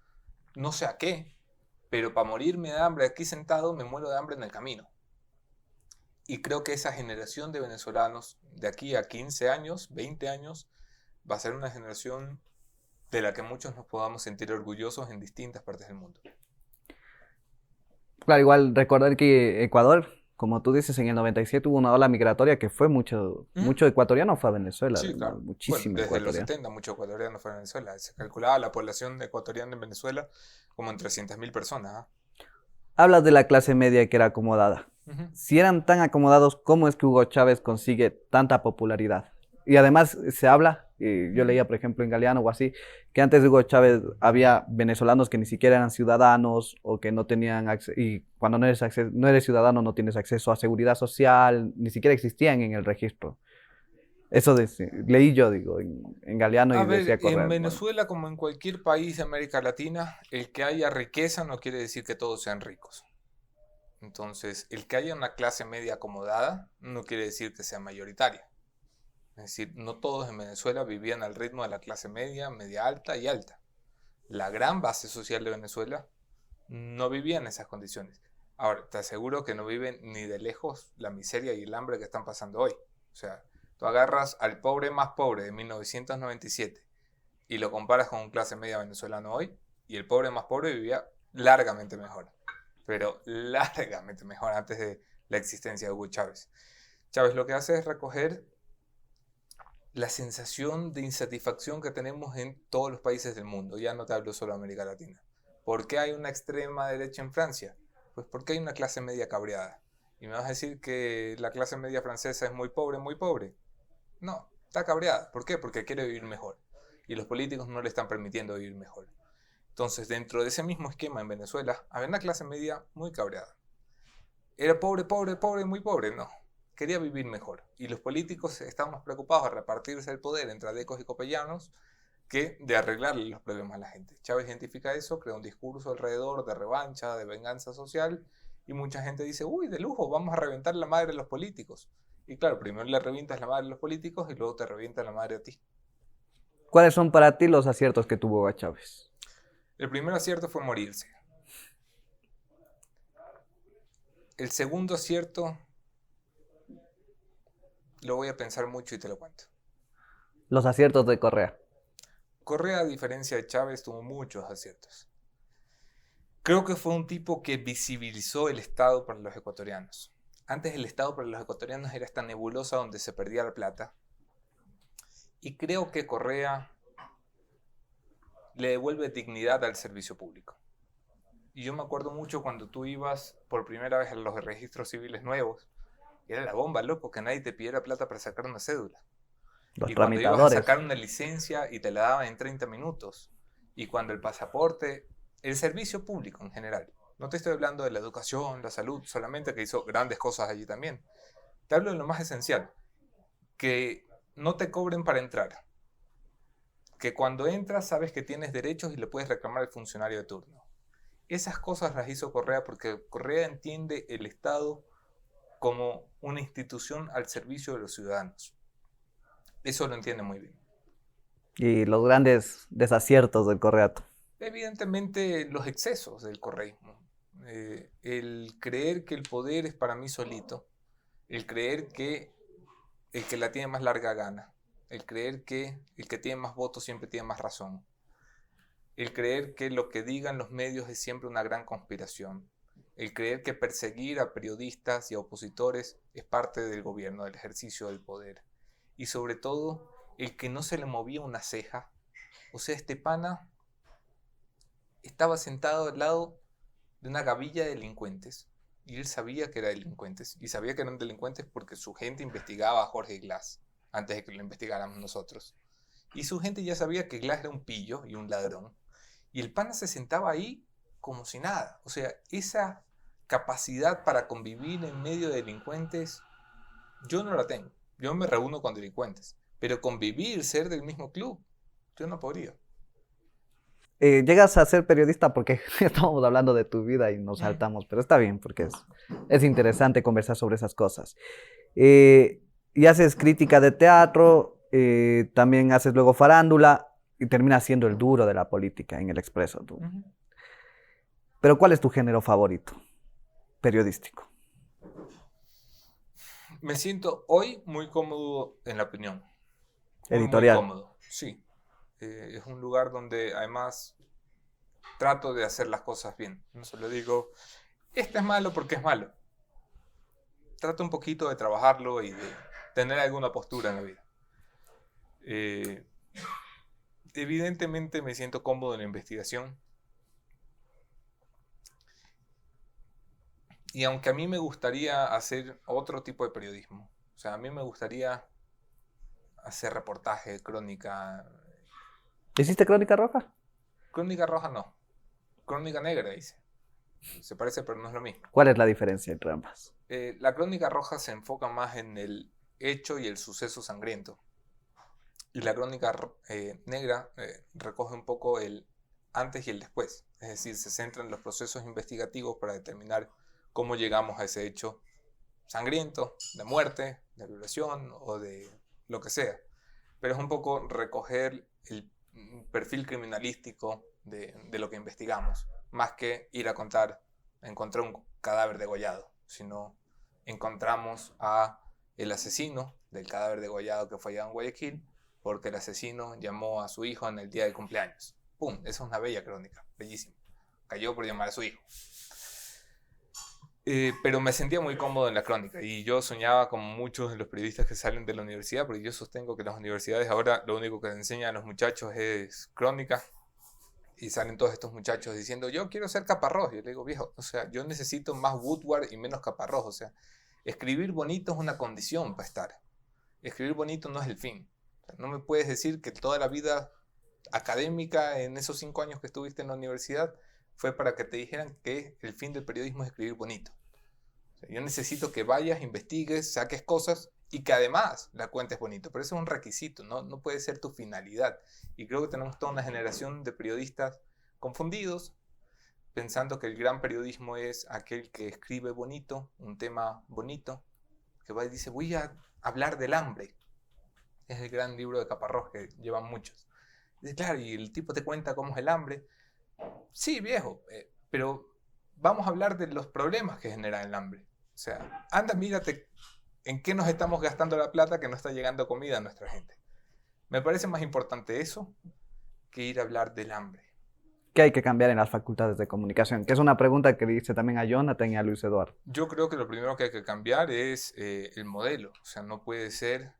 no sé a qué, pero para morirme de hambre aquí sentado, me muero de hambre en el camino. Y creo que esa generación de venezolanos, de aquí a 15 años, 20 años, va a ser una generación de la que muchos nos podamos sentir orgullosos en distintas partes del mundo. Claro, igual recordar que Ecuador, como tú dices, en el 97 hubo una ola migratoria que fue ¿Mm? mucho ecuatoriano fue a Venezuela, Sí, además, claro. Bueno, muchísimo desde los ecuatoriano. 70 muchos ecuatorianos fueron a Venezuela. Se calculaba la población ecuatoriana en Venezuela como en 300.000 personas. ¿Ah? Hablas de la clase media que era acomodada. Ujú. Si eran tan acomodados, ¿cómo es que Hugo Chávez consigue tanta popularidad? Y además se habla, yo Ujú. leía por ejemplo en Galeano o así, que antes de Hugo Chávez había venezolanos que ni siquiera eran ciudadanos o que no tenían acceso, y cuando no eres ciudadano no tienes acceso a seguridad social, ni siquiera existían en el registro. Leí yo, digo, en Galeano A y ver, decía en Correa, bueno, Venezuela, como en cualquier país de América Latina, el que haya riqueza no quiere decir que todos sean ricos. Entonces, el que haya una clase media acomodada no quiere decir que sea mayoritaria. Es decir, no todos en Venezuela vivían al ritmo de la clase media, media alta y alta. La gran base social de Venezuela no vivía en esas condiciones. Ahora, te aseguro que no viven ni de lejos la miseria y el hambre que están pasando hoy. O sea, tú agarras al pobre más pobre de 1997 y lo comparas con un clase media venezolano hoy, y el pobre más pobre vivía largamente mejor, pero largamente mejor antes de la existencia de Hugo Chávez. Chávez lo que hace es recoger la sensación de insatisfacción que tenemos en todos los países del mundo, ya no te hablo solo de América Latina. ¿Por qué hay una extrema derecha en Francia? Pues porque hay una clase media cabreada. Y me vas a decir que la clase media francesa es muy pobre, muy pobre. No, está cabreada. ¿Por qué? Porque quiere vivir mejor. Y los políticos no le están permitiendo vivir mejor. Entonces, dentro de ese mismo esquema en Venezuela, había una clase media muy cabreada. ¿Era pobre, pobre, pobre, muy pobre? No. Quería vivir mejor. Y los políticos estaban más preocupados de repartirse el poder entre adecos y copellanos que de arreglarle los problemas a la gente. Chávez identifica eso, crea un discurso alrededor de revancha, de venganza social, y mucha gente dice, uy, de lujo, vamos a reventar la madre de los políticos. Y claro, primero le revientas la madre de los políticos y luego te revienta la madre a ti. ¿cuáles son para ti los aciertos que tuvo Hugo Chávez? El primer acierto fue morirse. El segundo acierto lo voy a pensar mucho y te lo cuento. Los aciertos de Correa. Correa, a diferencia de Chávez, tuvo muchos aciertos. Creo que fue un tipo que visibilizó el Estado para los ecuatorianos. Antes el Estado para los ecuatorianos era esta nebulosa donde se perdía la plata. Y creo que Correa le devuelve dignidad al servicio público. Y yo me acuerdo mucho cuando tú ibas por primera vez a los registros civiles nuevos. Era la bomba, loco, que nadie te pidiera plata para sacar una cédula. Los Y cuando ibas a tramitadores. sacar una licencia y te la daban en 30 minutos. Y cuando el pasaporte, el servicio público en general. No te estoy hablando de la educación, la salud, solamente que hizo grandes cosas allí también. Te hablo de lo más esencial, que no te cobren para entrar. Que cuando entras sabes que tienes derechos y le puedes reclamar al funcionario de turno. Esas cosas las hizo Correa porque Correa entiende el Estado como una institución al servicio de los ciudadanos. Eso lo entiende muy bien. Y los grandes desaciertos del Correato. Evidentemente los excesos del correísmo. El creer que el poder es para mí solito. El creer que el que la tiene más larga gana. El creer que el que tiene más votos siempre tiene más razón. El creer que lo que digan los medios es siempre una gran conspiración. El creer que perseguir a periodistas y a opositores es parte del gobierno, del ejercicio del poder. Y sobre todo, el que no se le movía una ceja. O sea, este pana estaba sentado al lado de una gavilla de delincuentes. Y él sabía que eran delincuentes. Y sabía que eran delincuentes porque su gente investigaba a Jorge Glass antes de que lo investigáramos nosotros. Y su gente ya sabía que Glass era un pillo y un ladrón. Y el pana se sentaba ahí como si nada. O sea, esa capacidad para convivir en medio de delincuentes, yo no la tengo. Yo me reúno con delincuentes. Pero convivir, ser del mismo club, yo no podría. Llegas a ser periodista porque estamos hablando de tu vida y nos Mm. saltamos, pero está bien porque es interesante conversar sobre esas cosas. Y haces crítica de teatro, también haces luego farándula y terminas siendo el duro de la política en El Expreso. Tú. Ujú. Pero ¿cuál es tu género favorito periodístico? Me siento hoy muy cómodo en la opinión. Muy, muy Editorial. cómodo, sí. Es un lugar donde además trato de hacer las cosas bien. No solo digo, este es malo porque es malo. Trato un poquito de trabajarlo y de tener alguna postura en la vida. Evidentemente me siento cómodo en la investigación. Y aunque a mí me gustaría hacer otro tipo de periodismo, o sea, a mí me gustaría hacer reportaje, crónica. ¿Hiciste Crónica Roja? Crónica roja no, crónica negra dice. Se parece, pero no es lo mismo. ¿Cuál es la diferencia entre ambas? La crónica roja se enfoca más en el hecho y el suceso sangriento. Y la crónica negra recoge un poco el antes y el después. Es decir, se centra en los procesos investigativos para determinar cómo llegamos a ese hecho sangriento, de muerte, de violación o de lo que sea. Pero es un poco recoger el perfil criminalístico de lo que investigamos, más que ir a encontrar un cadáver degollado, sino encontramos a el asesino del cadáver degollado que fue hallado en Guayaquil, porque el asesino llamó a su hijo en el día del cumpleaños. ¡Pum! Esa es una bella crónica, bellísima. Cayó por llamar a su hijo. Pero me sentía muy cómodo en la crónica y yo soñaba como muchos de los periodistas que salen de la universidad, porque yo sostengo que las universidades ahora lo único que enseñan a los muchachos es crónica y salen todos estos muchachos diciendo yo quiero ser Caparrós. Yo le digo, viejo, o sea, yo necesito más Woodward y menos Caparrós. O sea, escribir bonito es una condición para estar. Escribir bonito no es el fin. O sea, no me puedes decir que toda la vida académica en esos 5 años que estuviste en la universidad fue para que te dijeran que el fin del periodismo es escribir bonito. O sea, yo necesito que vayas, investigues, saques cosas y que además la cuentes bonito. Pero eso es un requisito, no puede ser tu finalidad. Y creo que tenemos toda una generación de periodistas confundidos, pensando que el gran periodismo es aquel que escribe bonito, un tema bonito, que va y dice, voy a hablar del hambre. Es el gran libro de Caparrós que llevan muchos. Y dice, claro, y el tipo te cuenta cómo es el hambre. Sí, viejo, pero vamos a hablar de los problemas que genera el hambre. O sea, anda, mírate en qué nos estamos gastando la plata que no está llegando comida a nuestra gente. Me parece más importante eso que ir a hablar del hambre. ¿Qué hay que cambiar en las facultades de comunicación? Que es una pregunta que le hice también a Jonathan y a Luis Eduardo. Yo creo que lo primero que hay que cambiar es el modelo. O sea, no puede ser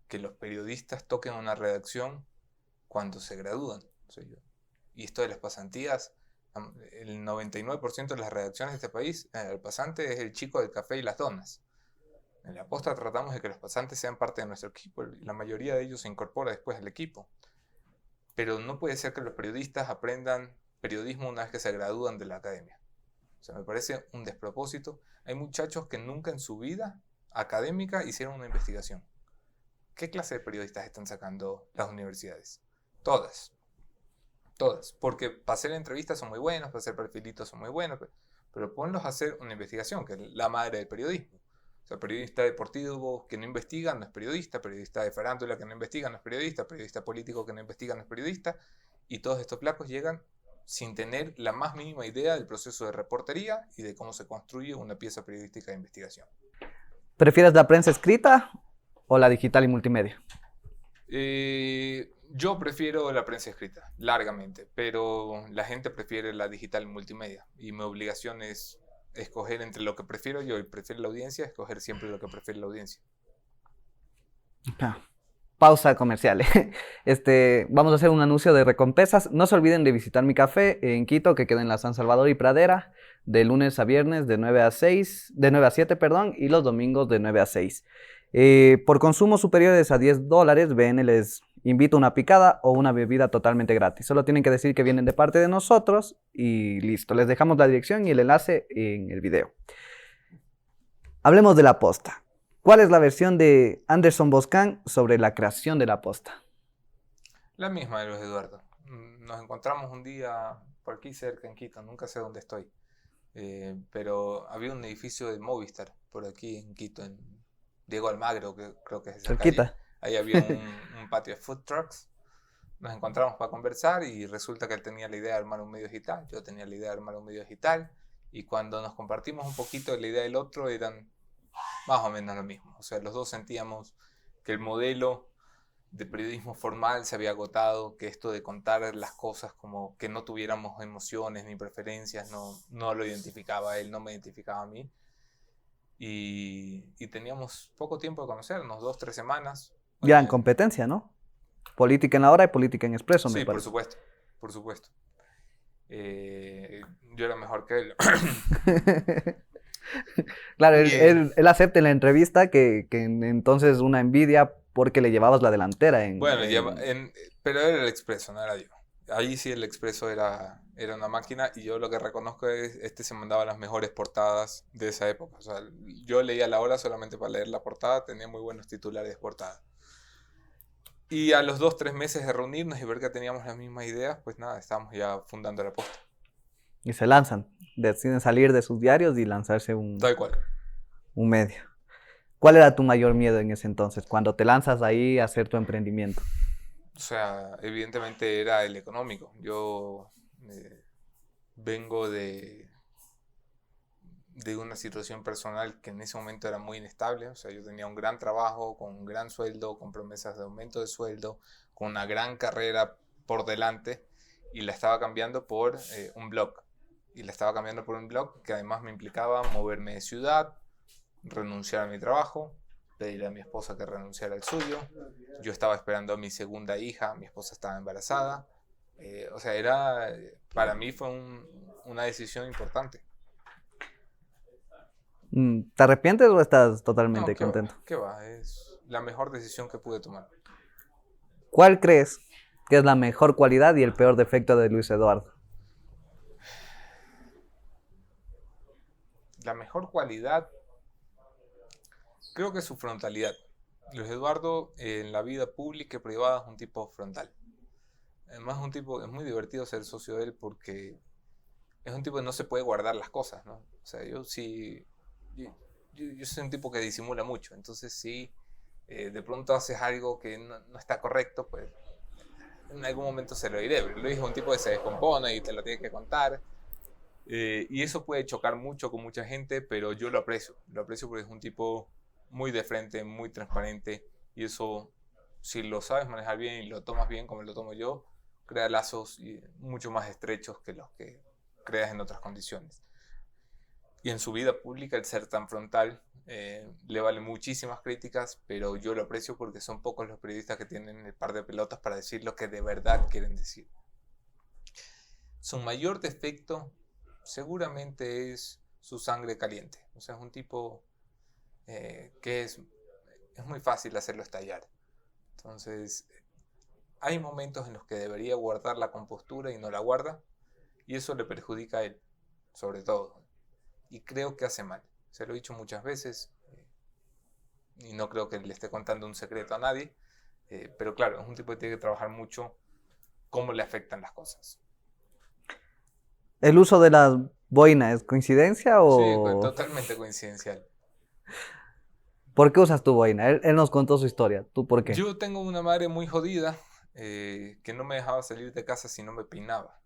que los periodistas toquen una redacción cuando se gradúan. O sea, y esto de las pasantías, el 99% de las redacciones de este país, el pasante es el chico del café y las donas. En la posta tratamos de que los pasantes sean parte de nuestro equipo y la mayoría de ellos se incorpora después al equipo. Pero no puede ser que los periodistas aprendan periodismo una vez que se gradúan de la academia. O sea, me parece un despropósito. Hay muchachos que nunca en su vida académica hicieron una investigación. ¿Qué clase de periodistas están sacando las universidades? Todas. Todas. Porque para hacer entrevistas son muy buenos, para hacer perfilitos son muy buenos, pero ponlos a hacer una investigación, que es la madre del periodismo. O sea, periodista deportivo que no investiga no es periodista, periodista de farándula que no investiga no es periodista, periodista político que no investiga no es periodista, y todos estos placos llegan sin tener la más mínima idea del proceso de reportería y de cómo se construye una pieza periodística de investigación. ¿Prefieres la prensa escrita o la digital y multimedia? Yo prefiero la prensa escrita, largamente, pero la gente prefiere la digital y multimedia, y mi obligación es escoger entre lo que prefiero yo y prefiere la audiencia, escoger siempre lo que prefiere la audiencia. Pausa comercial. Vamos a hacer un anuncio de recompensas. No se olviden de visitar mi café en Quito, que queda en la San Salvador y Pradera, de lunes a viernes de 9 a 7, y los domingos de 9 a 6. Por consumos superiores a $10, BN les invita una picada o una bebida totalmente gratis. Solo tienen que decir que vienen de parte de nosotros y listo. Les dejamos la dirección y el enlace en el video. Hablemos de la posta. ¿Cuál es la versión de Anderson Boscan sobre la creación de la posta? La misma de Luis Eduardo. Nos encontramos un día por aquí cerca en Quito, nunca sé dónde estoy, pero había un edificio de Movistar por aquí en Quito, en Diego Almagro, que creo que es esa Cerquita. calle. Ahí había un patio de food trucks. Nos encontramos para conversar y resulta que él tenía la idea de armar un medio digital, yo tenía la idea de armar un medio digital, y cuando nos compartimos un poquito de la idea del otro eran más o menos lo mismo. O sea, los dos sentíamos que el modelo de periodismo formal se había agotado, que esto de contar las cosas como que no tuviéramos emociones ni preferencias, no lo identificaba a él, no me identificaba a mí. Y teníamos poco tiempo de conocernos, 2, 3 semanas. Gran Bueno, competencia, ¿no? Política en la hora y política en expreso, me sí, por parece. supuesto, por supuesto. Yo era mejor que él. Claro, Y, él acepta en la entrevista que entonces una envidia porque le llevabas la delantera bueno, pero era el Expreso, no era yo. Ahí sí el Expreso era una máquina y yo lo que reconozco es se mandaba las mejores portadas de esa época. O sea, yo leía La Hora solamente para leer la portada, tenía muy buenos titulares de portada. Y a los 2, 3 meses de reunirnos y ver que teníamos las mismas ideas, pues nada, estábamos ya fundando La Posta. y se lanzan. Deciden salir de sus diarios y lanzarse Tal cual. un medio. ¿Cuál era tu mayor miedo en ese entonces, cuando te lanzas ahí a hacer tu emprendimiento? O sea, evidentemente era el económico. Yo vengo de una situación personal que en ese momento era muy inestable. O sea, yo tenía un gran trabajo, con un gran sueldo, con promesas de aumento de sueldo, con una gran carrera por delante y la estaba cambiando por un blog. Y la estaba cambiando por un blog que además me implicaba moverme de ciudad, renunciar a mi trabajo, pedirle a mi esposa que renunciara al suyo. Yo estaba esperando a mi segunda hija, mi esposa estaba embarazada. O sea, para mí fue una decisión importante. ¿Te arrepientes o estás No, totalmente contento? qué va, es la mejor decisión que pude tomar. ¿Cuál crees que es la mejor cualidad y el peor defecto de Luis Eduardo? La mejor cualidad, creo que es su frontalidad. Luis Eduardo en la vida pública y privada es un tipo frontal. Además es muy divertido ser socio de él porque es un tipo que no se puede guardar las cosas, ¿no? O sea, yo sí, yo soy un tipo que disimula mucho, entonces si de pronto haces algo que no está correcto, pues en algún momento se lo diré. Luis es un tipo que se descompone y te lo tiene que contar. Y eso puede chocar mucho con mucha gente, pero yo lo aprecio porque es un tipo muy de frente, muy transparente, y eso, si lo sabes manejar bien y lo tomas bien como lo tomo yo, crea lazos mucho más estrechos que los que creas en otras condiciones. Y en su vida pública el ser tan frontal le vale muchísimas críticas, pero yo lo aprecio porque son pocos los periodistas que tienen el par de pelotas para decir lo que de verdad quieren decir. Su mayor defecto seguramente es su sangre caliente. O sea, es un tipo que es muy fácil hacerlo estallar. Entonces, hay momentos en los que debería guardar la compostura y no la guarda, y eso le perjudica a él, sobre todo. Y creo que hace mal. Se lo he dicho muchas veces, y no creo que le esté contando un secreto a nadie, pero claro, es un tipo que tiene que trabajar mucho cómo le afectan las cosas. ¿El uso de las boinas es coincidencia Sí, o totalmente coincidencial. por qué usas tu boina? Él nos contó su historia. ¿Tú por qué? Yo tengo una madre muy jodida que no me dejaba salir de casa si no me peinaba.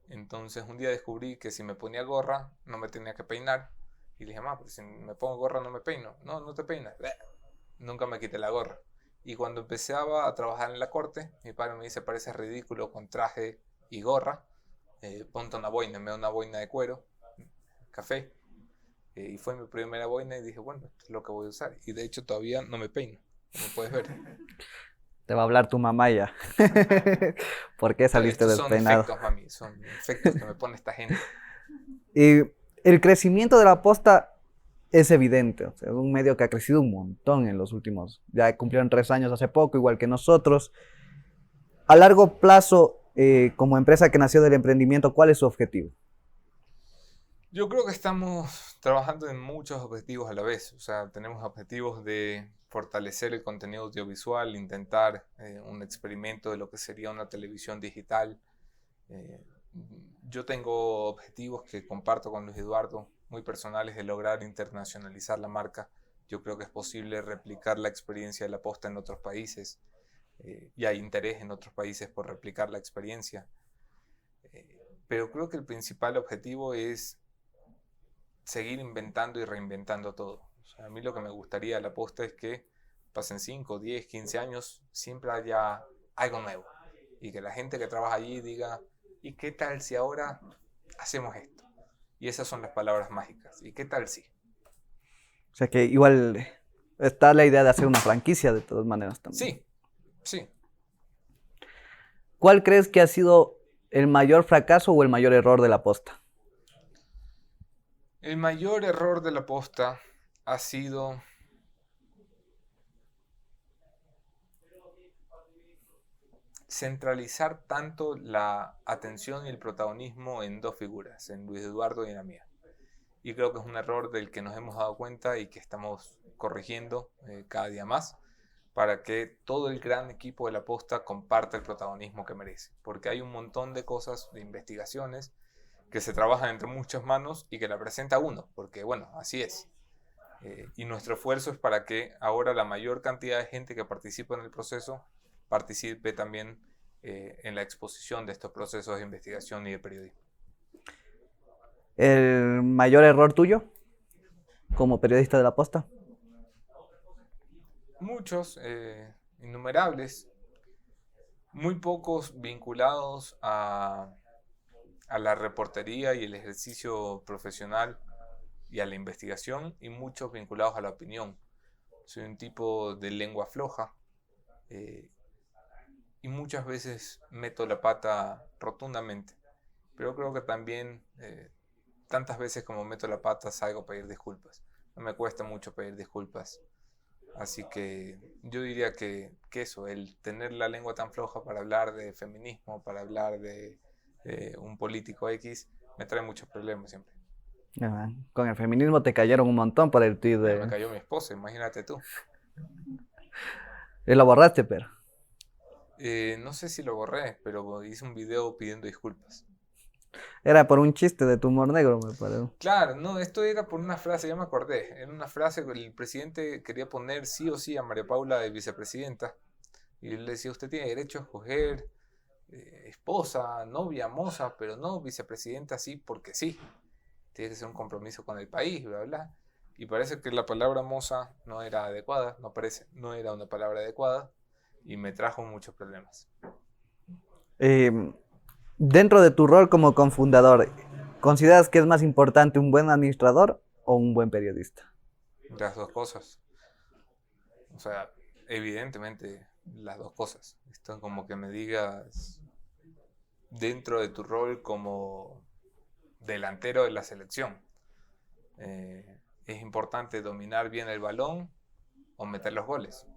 Entonces un día descubrí que si me ponía gorra no me tenía que peinar. Y le dije, mamá, pero si me pongo gorra no me peino. No, no te peinas. Bleh. Nunca me quité la gorra. Y cuando empezaba a trabajar en la corte, mi padre me dice, parece ridículo con traje y gorra. Ponte una boina, me da una boina de cuero, café. Y fue mi primera boina y dije, bueno, esto es lo que voy a usar. Y de hecho todavía no me peino, como puedes ver. Te va a hablar tu mamá ya. ¿Por qué saliste Estos son despeinado? efectos, mami, son efectos que me pone esta gente. Y el crecimiento de la posta es evidente. O sea, es un medio que ha crecido un montón en los últimos. Ya cumplieron 3 años hace poco, igual que nosotros. A largo plazo, como empresa que nació del emprendimiento, ¿cuál es su objetivo? Yo creo que estamos trabajando en muchos objetivos a la vez. O sea, tenemos objetivos de fortalecer el contenido audiovisual, intentar un experimento de lo que sería una televisión digital. Eh, yo tengo objetivos que comparto con Luis Eduardo, muy personales, de lograr internacionalizar la marca. Yo creo que es posible replicar la experiencia de la posta en otros países y hay interés en otros países por replicar la experiencia. Pero creo que el principal objetivo es seguir inventando y reinventando todo. O sea, a mí lo que me gustaría de la posta es que pasen 5, 10, 15 años, siempre haya algo nuevo. Y que la gente que trabaja allí diga, ¿y qué tal si ahora hacemos esto? Y esas son las palabras mágicas. ¿Y qué tal si? O sea que igual está la idea de hacer una franquicia de todas maneras también. Sí, sí. ¿Cuál crees que ha sido el mayor fracaso o el mayor error de la posta? El mayor error de la posta ha sido centralizar tanto la atención y el protagonismo en dos figuras, en Luis Eduardo y en la mía. Y creo que es un error del que nos hemos dado cuenta y que estamos corrigiendo cada día más para que todo el gran equipo de la posta comparta el protagonismo que merece. Porque hay un montón de cosas, de investigaciones, que se trabajan entre muchas manos y que la presenta uno, porque bueno, así es. Y nuestro esfuerzo es para que ahora la mayor cantidad de gente que participa en el proceso participe también en la exposición de estos procesos de investigación y de periodismo. ¿El mayor error tuyo como periodista de la posta? Muchos, innumerables, muy pocos vinculados a la reportería y el ejercicio profesional y a la investigación, y muchos vinculados a la opinión. Soy un tipo de lengua floja y muchas veces meto la pata rotundamente, pero creo que también tantas veces como meto la pata salgo a pedir disculpas. No me cuesta mucho pedir disculpas. Así que yo diría que eso, el tener la lengua tan floja para hablar de feminismo, para hablar de un político X, me trae muchos problemas siempre. Ah, con el feminismo te cayeron un montón por el tuit Me de... cayó mi esposa, imagínate tú. Y lo borraste, pero... No sé si lo borré, pero hice un video pidiendo disculpas. Era por un chiste de tu humor negro, me parece. Claro, no, esto era por una frase, ya me acordé. Era una frase que el presidente quería poner sí o sí a María Paula de vicepresidenta. Y él le decía, usted tiene derecho a escoger esposa, novia, moza, pero no vicepresidenta sí porque sí. Tiene que ser un compromiso con el país, bla, bla. Y parece que la palabra moza no era adecuada, no era una palabra adecuada y me trajo muchos problemas. Eh, Dentro de tu rol como cofundador, ¿consideras que es más importante un buen administrador o un buen periodista? Las dos cosas. O sea, evidentemente las dos cosas. Esto es como que me digas dentro de tu rol como delantero de la selección. Es importante dominar bien el balón o meter los goles.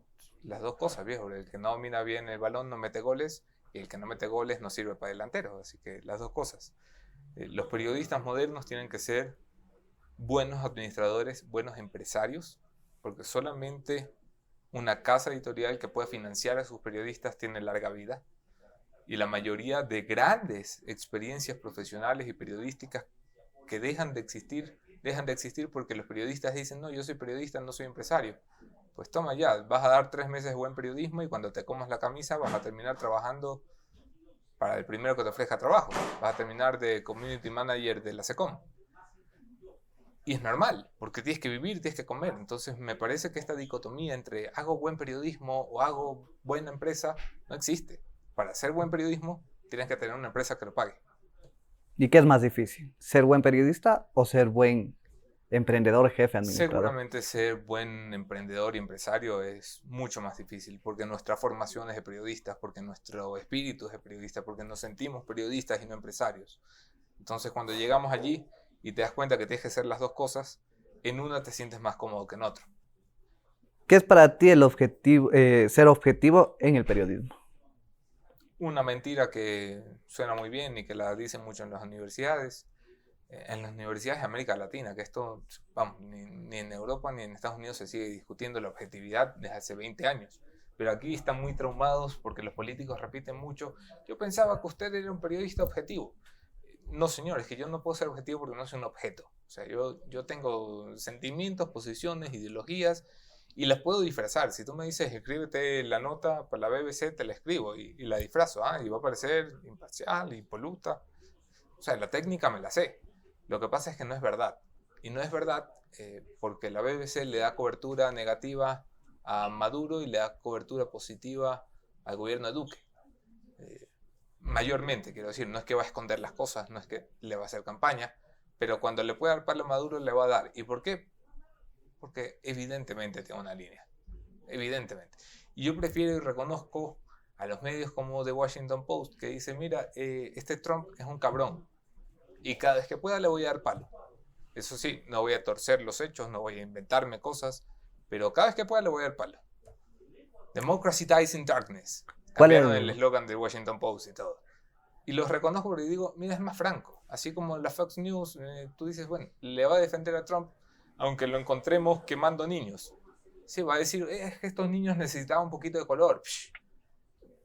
Las dos cosas, viejo. El que no domina bien el balón no mete goles y el que no mete goles no sirve para delantero. Así que las dos cosas. Los periodistas modernos tienen que ser buenos administradores, buenos empresarios, porque solamente una casa editorial que pueda financiar a sus periodistas tiene larga vida. Y la mayoría de grandes experiencias profesionales y periodísticas que dejan de existir porque los periodistas dicen, no, yo soy periodista, no soy empresario. Pues toma ya, vas a dar 3 meses de buen periodismo y cuando te comas la camisa vas a terminar trabajando para el primero que te ofrezca trabajo. Vas a terminar de community manager de la SECOM. Y es normal, porque tienes que vivir, tienes que comer. Entonces me parece que esta dicotomía entre hago buen periodismo o hago buena empresa no existe. Para hacer buen periodismo tienes que tener una empresa que lo pague. ¿Y qué es más difícil? ¿Ser buen periodista o ser buen emprendedor, jefe, administrador? Seguramente ser buen emprendedor y empresario es mucho más difícil porque nuestra formación es de periodistas, porque nuestro espíritu es de periodistas, porque nos sentimos periodistas y no empresarios. Entonces cuando llegamos allí y te das cuenta que tienes que hacer las dos cosas, en una te sientes más cómodo que en otro. ¿Qué es para ti el objetivo, ser objetivo en el periodismo? Una mentira que suena muy bien y que la dicen mucho en las universidades de América Latina, que esto, vamos, ni en Europa ni en Estados Unidos se sigue discutiendo la objetividad desde hace 20 años. Pero aquí están muy traumados porque los políticos repiten mucho, yo pensaba que usted era un periodista objetivo. No, señor, es que yo no puedo ser objetivo porque no soy un objeto. O sea, yo tengo sentimientos, posiciones, ideologías y las puedo disfrazar. Si tú me dices, escríbete la nota para la BBC, te la escribo y la disfrazo. Y va a parecer imparcial, impoluta. O sea, la técnica me la sé. Lo que pasa es que no es verdad. Y no es verdad porque la BBC le da cobertura negativa a Maduro y le da cobertura positiva al gobierno de Duque. Mayormente, quiero decir, no es que va a esconder las cosas, no es que le va a hacer campaña, pero cuando le pueda dar palo a Maduro le va a dar. ¿Y por qué? Porque evidentemente tiene una línea, evidentemente. Y yo prefiero y reconozco a los medios como The Washington Post, que dice, mira, este Trump es un cabrón, y cada vez que pueda le voy a dar palo. Eso sí, no voy a torcer los hechos, no voy a inventarme cosas, pero cada vez que pueda le voy a dar palo. Democracy dies in darkness. Cambiaron el eslogan de Washington Post y todo. Y los reconozco porque digo, mira, es más franco. Así como la Fox News, tú dices, bueno, le va a defender a Trump, aunque lo encontremos quemando niños. Sí, va a decir, es que estos niños necesitaban un poquito de color.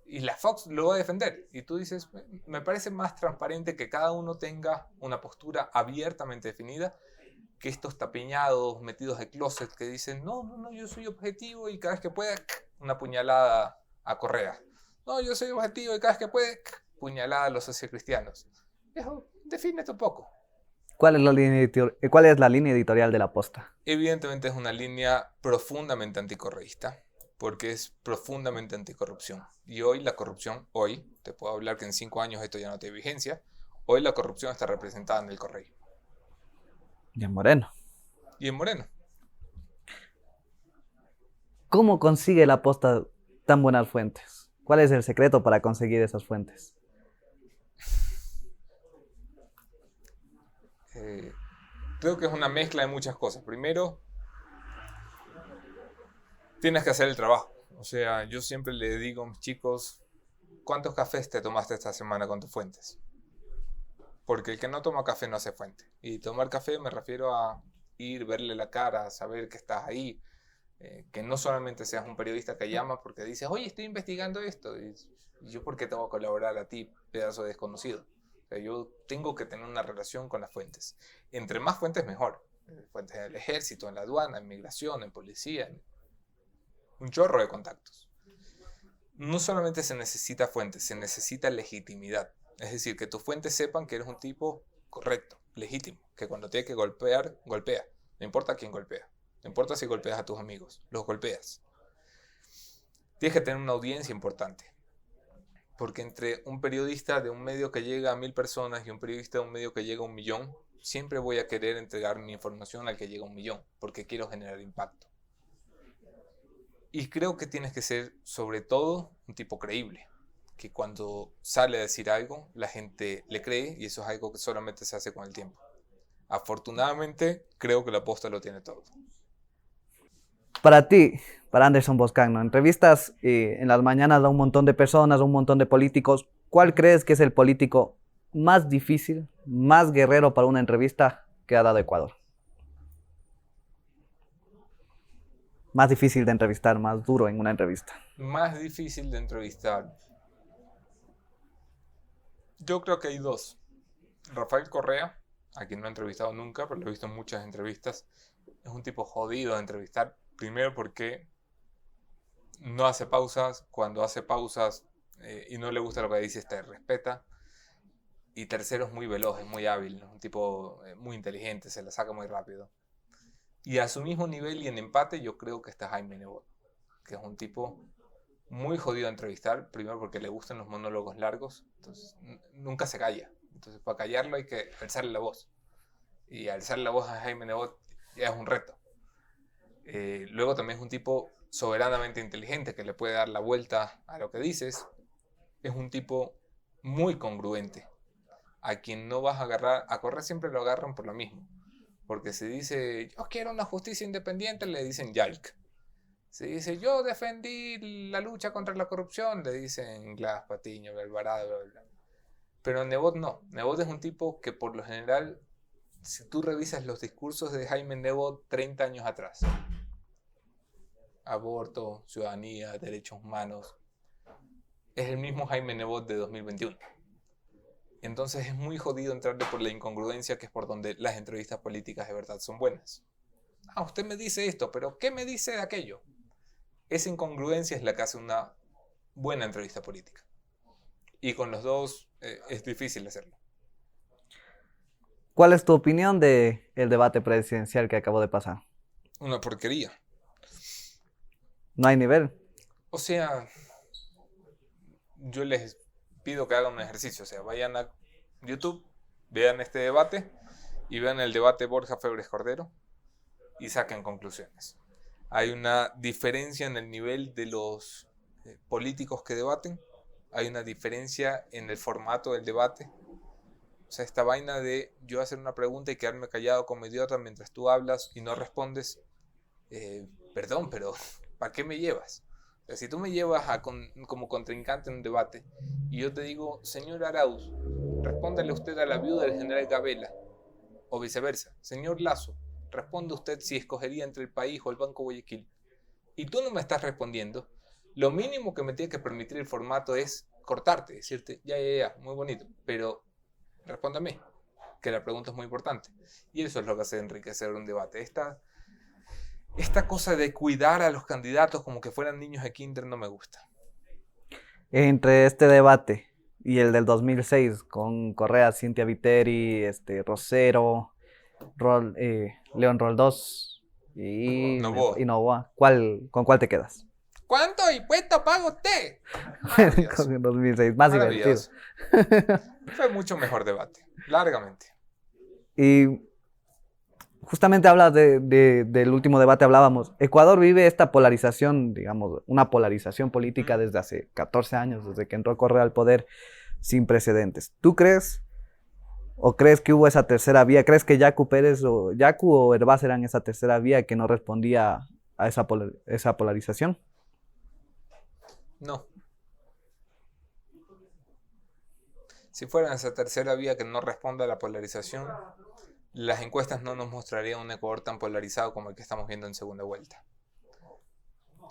Y la Fox lo va a defender. Y tú dices, me parece más transparente que cada uno tenga una postura abiertamente definida que estos tapiñados metidos de closet que dicen, no, yo soy objetivo y cada vez que pueda, una puñalada a Correa. No, yo soy objetivo y cada vez que puede, puñalada a los sociocristianos. Eso, defínete un poco. ¿Cuál es la línea editorial de La Posta? Evidentemente es una línea profundamente anticorreísta, porque es profundamente anticorrupción. Y hoy la corrupción, te puedo hablar que en 5 años esto ya no tiene vigencia, hoy la corrupción está representada en el correísmo. Y en Moreno. Y en Moreno. ¿Cómo consigue La Posta tan buenas fuentes? ¿Cuál es el secreto para conseguir esas fuentes? Creo que es una mezcla de muchas cosas. Primero, tienes que hacer el trabajo. O sea, yo siempre le digo a mis chicos, ¿cuántos cafés te tomaste esta semana con tus fuentes? Porque el que no toma café no hace fuente. Y tomar café me refiero a ir, verle la cara, saber que estás ahí. Que no solamente seas un periodista que llama porque dices, oye, estoy investigando esto. Y yo, ¿por qué te voy a colaborar a ti, pedazo de desconocido? O sea, yo tengo que tener una relación con las fuentes. Entre más fuentes, mejor. Fuentes en el ejército, en la aduana, en migración, en policía, un chorro de contactos. No solamente se necesita fuentes, se necesita legitimidad. Es decir, que tus fuentes sepan que eres un tipo correcto, legítimo, que cuando tiene que golpear, golpea. No importa a quién golpea. No importa si golpeas a tus amigos, los golpeas. Tienes que tener una audiencia importante. Porque entre un periodista de un medio que llega a 1000 personas y un periodista de un medio que llega a 1.000.000, siempre voy a querer entregar mi información al que llega a 1.000.000, porque quiero generar impacto. Y creo que tienes que ser, sobre todo, un tipo creíble. Que cuando sale a decir algo, la gente le cree y eso es algo que solamente se hace con el tiempo. Afortunadamente, creo que La Posta lo tiene todo. Para ti, para Anderson Boscagno, entrevistas en las mañanas a un montón de personas, a un montón de políticos. ¿Cuál crees que es el político más difícil, más guerrero para una entrevista que ha dado Ecuador? Más difícil de entrevistar, más duro en una entrevista. Más difícil de entrevistar. Yo creo que hay dos. Rafael Correa, a quien no he entrevistado nunca, pero lo he visto en muchas entrevistas. Es un tipo jodido de entrevistar. Primero porque no hace pausas. Cuando hace pausas y no le gusta lo que dices, te respeta. Y tercero, es muy veloz, es muy hábil. Es un tipo muy inteligente, se la saca muy rápido. Y a su mismo nivel y en empate, yo creo que está Jaime Nebot, que es un tipo muy jodido a entrevistar. Primero porque le gustan los monólogos largos. Entonces nunca se calla. Entonces para callarlo hay que alzarle la voz. Y alzarle la voz a Jaime Nebot ya es un reto. Luego también es un tipo soberanamente inteligente que le puede dar la vuelta a lo que dices. Es un tipo muy congruente. A quien no vas a agarrar, a Correa siempre lo agarran por lo mismo. Porque si dice, yo quiero una justicia independiente, le dicen Yalc. Si dice, yo defendí la lucha contra la corrupción, le dicen Glass, Patiño, Alvarado, bla, bla, bla. Pero Nebot no. Nebot es un tipo que por lo general, si tú revisas los discursos de Jaime Nebot 30 años atrás, aborto, ciudadanía, derechos humanos, es el mismo Jaime Nebot de 2021. Entonces es muy jodido entrarle por la incongruencia, que es por donde las entrevistas políticas de verdad son buenas. Usted me dice esto, pero ¿qué me dice de aquello? Esa incongruencia es la que hace una buena entrevista política. Y con los dos es difícil hacerlo. ¿Cuál es tu opinión del debate presidencial que acabó de pasar? Una porquería. No hay nivel. O sea, yo les pido que hagan un ejercicio. O sea, vayan a YouTube, vean este debate y vean el debate Borja Febres Cordero y saquen conclusiones. Hay una diferencia en el nivel de los políticos que debaten. Hay una diferencia en el formato del debate. O sea, esta vaina de yo hacer una pregunta y quedarme callado como idiota mientras tú hablas y no respondes. Perdón, pero ¿para qué me llevas? O sea, si tú me llevas como contrincante en un debate y yo te digo, señor Arauz, respóndale usted a la viuda del general Gabela, o viceversa. Señor Lazo, responde usted si escogería entre el país o el Banco Guayaquil. Y tú no me estás respondiendo. Lo mínimo que me tiene que permitir el formato es cortarte, decirte, ya, muy bonito, pero respóndame, que la pregunta es muy importante. Y eso es lo que hace enriquecer un debate. Esta cosa de cuidar a los candidatos como que fueran niños de kinder no me gusta. Entre este debate y el del 2006 con Correa, Cintia Viteri, Rosero, León Roldós Novoa. y Novoa, ¿con cuál te quedas? ¿Cuánto impuesto paga usted? Maravilloso. Con el 2006, más divertido. Fue mucho mejor debate, largamente. Y justamente hablas del último debate, hablábamos. Ecuador vive esta polarización, digamos, una polarización política desde hace 14 años, desde que entró Correa al poder, sin precedentes. ¿Tú crees o crees que hubo esa tercera vía? ¿Crees que Yacu o Hervás eran esa tercera vía que no respondía a esa polarización? No. Si fuera esa tercera vía que no responde a la polarización, las encuestas no nos mostrarían un Ecuador tan polarizado como el que estamos viendo en segunda vuelta.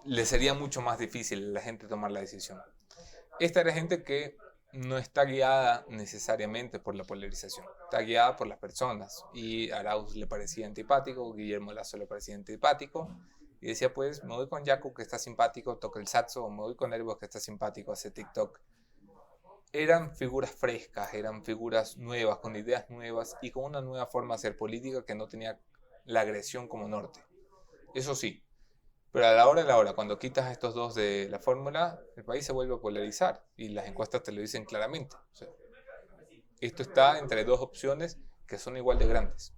Le sería mucho más difícil a la gente tomar la decisión. Esta era gente que no está guiada necesariamente por la polarización, está guiada por las personas. Y a Arauz le parecía antipático, Guillermo Lasso le parecía antipático, y decía, pues, me voy con Yacu, que está simpático, toca el saxo, o me voy con Hervás, que está simpático, hace TikTok. Eran figuras frescas, eran figuras nuevas, con ideas nuevas y con una nueva forma de hacer política que no tenía la agresión como norte. Eso sí, pero a la hora, cuando quitas a estos dos de la fórmula, el país se vuelve a polarizar y las encuestas te lo dicen claramente. O sea, esto está entre dos opciones que son igual de grandes.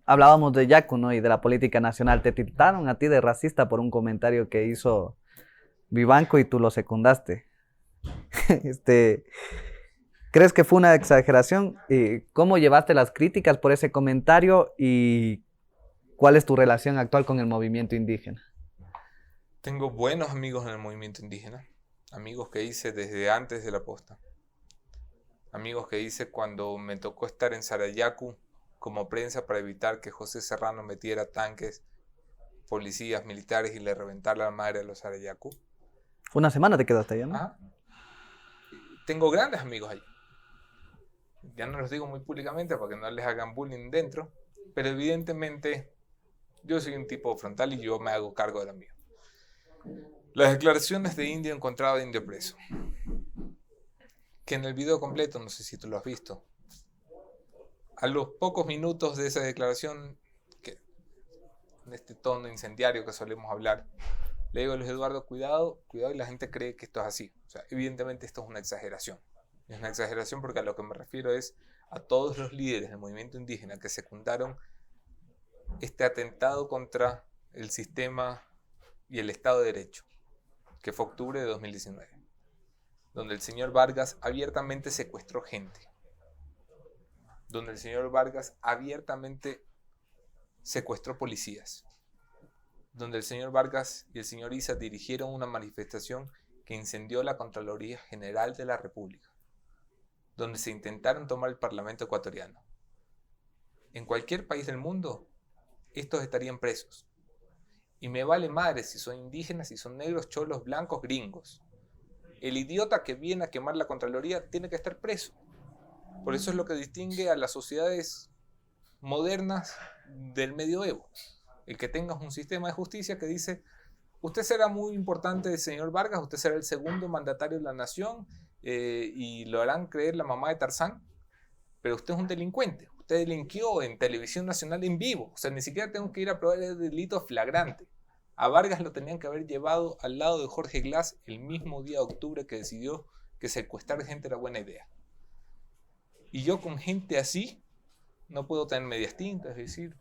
Hablábamos de Yacu, ¿no? Y de la política nacional. Te tildaron a ti de racista por un comentario que hizo Vivanco y tú lo secundaste. ¿Crees que fue una exageración? ¿Cómo llevaste las críticas por ese comentario y cuál es tu relación actual con el movimiento indígena? Tengo buenos amigos en el movimiento indígena, amigos que hice desde antes de la posta, amigos que hice cuando me tocó estar en Sarayacu como prensa para evitar que José Serrano metiera tanques, policías, militares y le reventara la madre a los Sarayacu. Una semana te quedaste allá, ¿no? Ajá. Tengo grandes amigos allí. Ya no los digo muy públicamente para que no les hagan bullying dentro, pero evidentemente yo soy un tipo frontal y yo me hago cargo de lo mío. Las declaraciones de Indio encontrado de Indio preso, que en el video completo, no sé si tú lo has visto, a los pocos minutos de esa declaración, que en este tono incendiario que solemos hablar, le digo a Luis Eduardo, cuidado, y la gente cree que esto es así. O sea, evidentemente esto es una exageración. Es una exageración porque a lo que me refiero es a todos los líderes del movimiento indígena que secundaron este atentado contra el sistema y el Estado de Derecho, que fue octubre de 2019, donde el señor Vargas abiertamente secuestró gente, donde el señor Vargas abiertamente secuestró policías, donde el señor Vargas y el señor Issa dirigieron una manifestación que incendió la Contraloría General de la República, donde se intentaron tomar el Parlamento ecuatoriano. En cualquier país del mundo, estos estarían presos. Y me vale madre si son indígenas, si son negros, cholos, blancos, gringos. El idiota que viene a quemar la Contraloría tiene que estar preso. Por eso es lo que distingue a las sociedades modernas del medioevo. El que tengas un sistema de justicia que dice, usted será muy importante, señor Vargas, usted será el segundo mandatario de la nación y lo harán creer la mamá de Tarzán, pero usted es un delincuente, usted delinquió en televisión nacional en vivo. O sea, ni siquiera tengo que ir a probar el delito flagrante. A Vargas lo tenían que haber llevado al lado de Jorge Glass el mismo día de octubre que decidió que secuestrar gente era buena idea. Y yo con gente así no puedo tener medias tintas, es decir,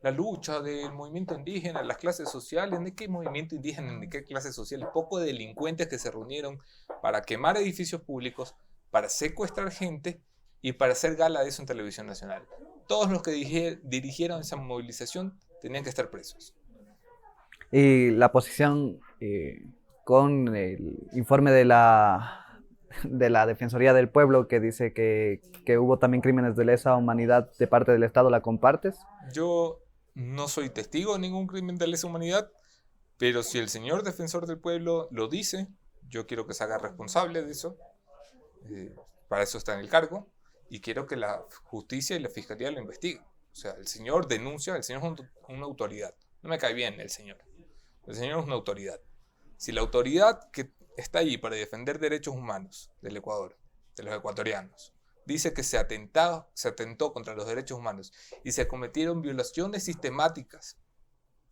la lucha del movimiento indígena, las clases sociales. ¿De qué movimiento indígena ni qué clases sociales? Poco de delincuentes que se reunieron para quemar edificios públicos, para secuestrar gente y para hacer gala de eso en televisión nacional. Todos los que dirigieron esa movilización tenían que estar presos. Y la posición con el informe de la Defensoría del Pueblo que dice que hubo también crímenes de lesa humanidad de parte del Estado, ¿la compartes? Yo no soy testigo de ningún crimen de lesa humanidad, pero si el señor defensor del pueblo lo dice, yo quiero que se haga responsable de eso. Para eso está en el cargo, y quiero que la justicia y la fiscalía lo investiguen. O sea, el señor denuncia, el señor es una autoridad. No me cae bien el señor. El señor es una autoridad. Si la autoridad que está allí para defender derechos humanos del Ecuador, de los ecuatorianos, dice que se atentó contra los derechos humanos y se cometieron violaciones sistemáticas,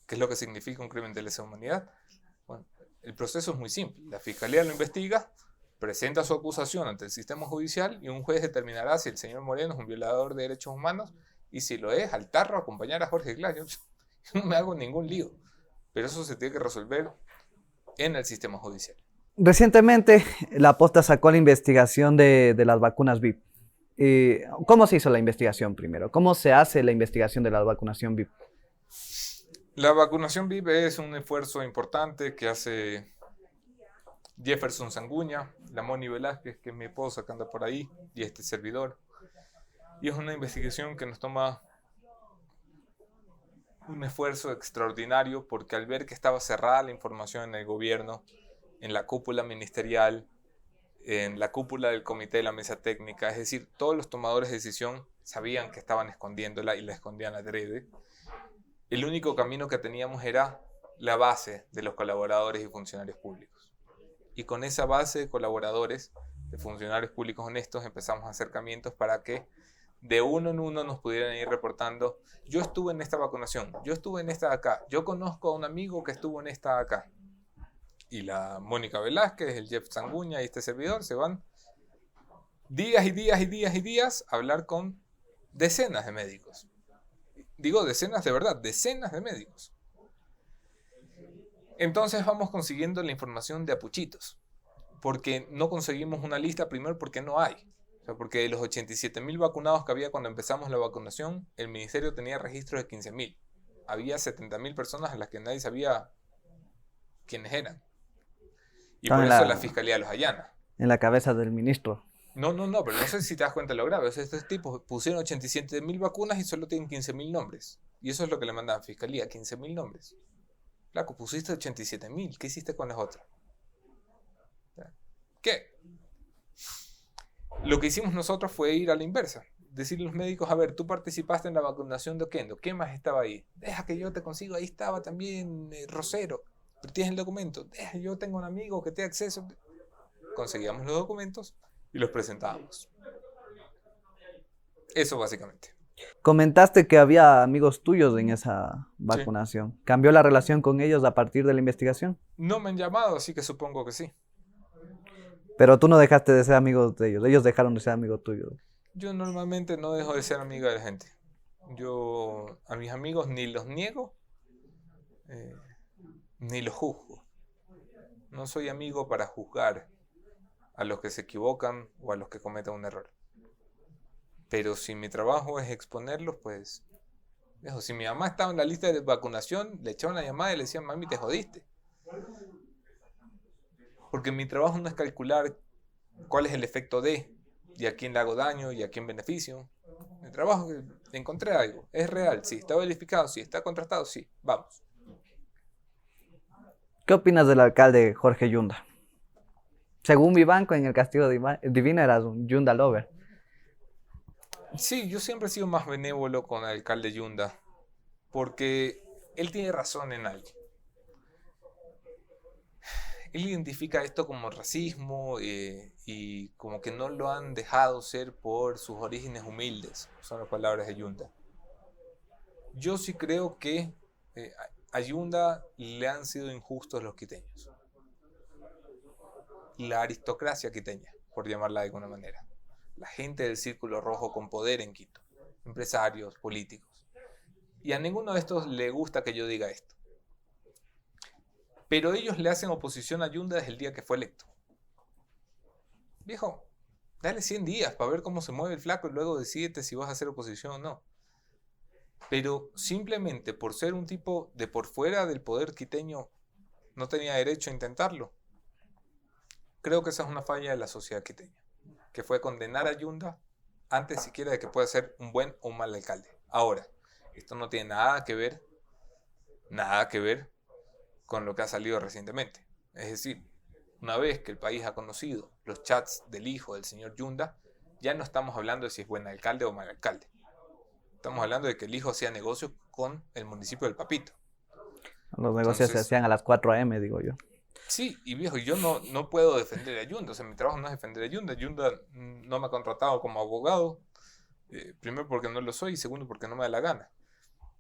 que es lo que significa un crimen de lesa humanidad, bueno, el proceso es muy simple. La fiscalía lo investiga, presenta su acusación ante el sistema judicial y un juez determinará si el señor Moreno es un violador de derechos humanos, y si lo es, al tarro acompañar a Jorge Glass. Yo no me hago ningún lío, pero eso se tiene que resolver en el sistema judicial. Recientemente, la Posta sacó la investigación de las vacunas VIP. ¿Cómo se hizo la investigación primero? ¿Cómo se hace la investigación de la vacunación VIP? La vacunación VIP es un esfuerzo importante que hace Jefferson Sanguña, la Moni Velázquez, que es mi esposa, que anda por ahí, y este servidor. Y es una investigación que nos toma un esfuerzo extraordinario, porque al ver que estaba cerrada la información en el gobierno, en la cúpula ministerial, en la cúpula del comité de la mesa técnica, es decir, todos los tomadores de decisión sabían que estaban escondiéndola y la escondían adrede. El único camino que teníamos era la base de los colaboradores y funcionarios públicos. Y con esa base de colaboradores, de funcionarios públicos honestos, empezamos acercamientos para que de uno en uno nos pudieran ir reportando: yo estuve en esta vacunación, yo estuve en esta de acá, yo conozco a un amigo que estuvo en esta de acá. Y la Mónica Velázquez, el Jeff Sanguña y este servidor se van días y días y días y días a hablar con decenas de médicos. Digo decenas de verdad, decenas de médicos. Entonces vamos consiguiendo la información de a puchitos, porque no conseguimos una lista, primero porque no hay. O sea, porque de los 87.000 vacunados que había cuando empezamos la vacunación, el ministerio tenía registros de 15.000. Había 70.000 personas a las que nadie sabía quiénes eran. Y por eso la fiscalía los allana. En la cabeza del ministro. No, pero no sé si te das cuenta de lo grave. O sea, estos tipos pusieron 87.000 vacunas y solo tienen 15.000 nombres. Y eso es lo que le mandan a fiscalía, 15.000 nombres. Flaco, pusiste 87.000, ¿qué hiciste con las otras? ¿Qué? Lo que hicimos nosotros fue ir a la inversa. Decirle a los médicos: a ver, tú participaste en la vacunación de Oquendo, ¿qué más estaba ahí? Deja que yo te consigo, ahí estaba también Rosero. Pero tienes el documento, yo tengo un amigo que tiene acceso. Conseguíamos los documentos y los presentábamos. Eso básicamente. Comentaste que había amigos tuyos en esa vacunación. Sí. ¿Cambió la relación con ellos a partir de la investigación? No me han llamado, así que supongo que sí. Pero tú no dejaste de ser amigo de ellos dejaron de ser amigos tuyos. Yo normalmente no dejo de ser amigo de la gente. Yo a mis amigos ni los niego, ni los juzgo. No soy amigo para juzgar a los que se equivocan o a los que cometen un error. Pero si mi trabajo es exponerlos, pues... Si mi mamá estaba en la lista de vacunación, le echaban una llamada y le decían: mami, te jodiste. Porque mi trabajo no es calcular cuál es el efecto de, y a quién le hago daño y a quién beneficio. Mi trabajo es: encontré algo, es real, sí, está verificado, sí, está contrastado, sí, vamos. ¿Qué opinas del alcalde Jorge Yunda? Según mi banco, en el Castillo Divino eras un Yunda lover. Sí, yo siempre he sido más benévolo con el alcalde Yunda, porque él tiene razón en algo. él identifica esto como racismo y como que no lo han dejado ser por sus orígenes humildes, son las palabras de Yunda. Yo sí creo que a Yunda le han sido injustos los quiteños. La aristocracia quiteña, por llamarla de alguna manera. La gente del Círculo Rojo con poder en Quito. Empresarios, políticos. Y a ninguno de estos le gusta que yo diga esto. Pero ellos le hacen oposición a Yunda desde el día que fue electo. Viejo, dale 100 días para ver cómo se mueve el flaco y luego decídete si vas a hacer oposición o no. Pero simplemente por ser un tipo de por fuera del poder quiteño no tenía derecho a intentarlo. Creo que esa es una falla de la sociedad quiteña, que fue condenar a Yunda antes siquiera de que pueda ser un buen o un mal alcalde. Ahora, esto no tiene nada que ver con lo que ha salido recientemente. Es decir, una vez que el país ha conocido los chats del hijo del señor Yunda, ya no estamos hablando de si es buen alcalde o mal alcalde. Estamos hablando de que el hijo hacía negocios con el municipio del Papito. Los negocios se hacían a las 4 a.m., digo yo. Sí, y viejo, yo no puedo defender a Yunda. O sea, mi trabajo no es defender a Yunda. Yunda no me ha contratado como abogado. Primero porque no lo soy y segundo porque no me da la gana.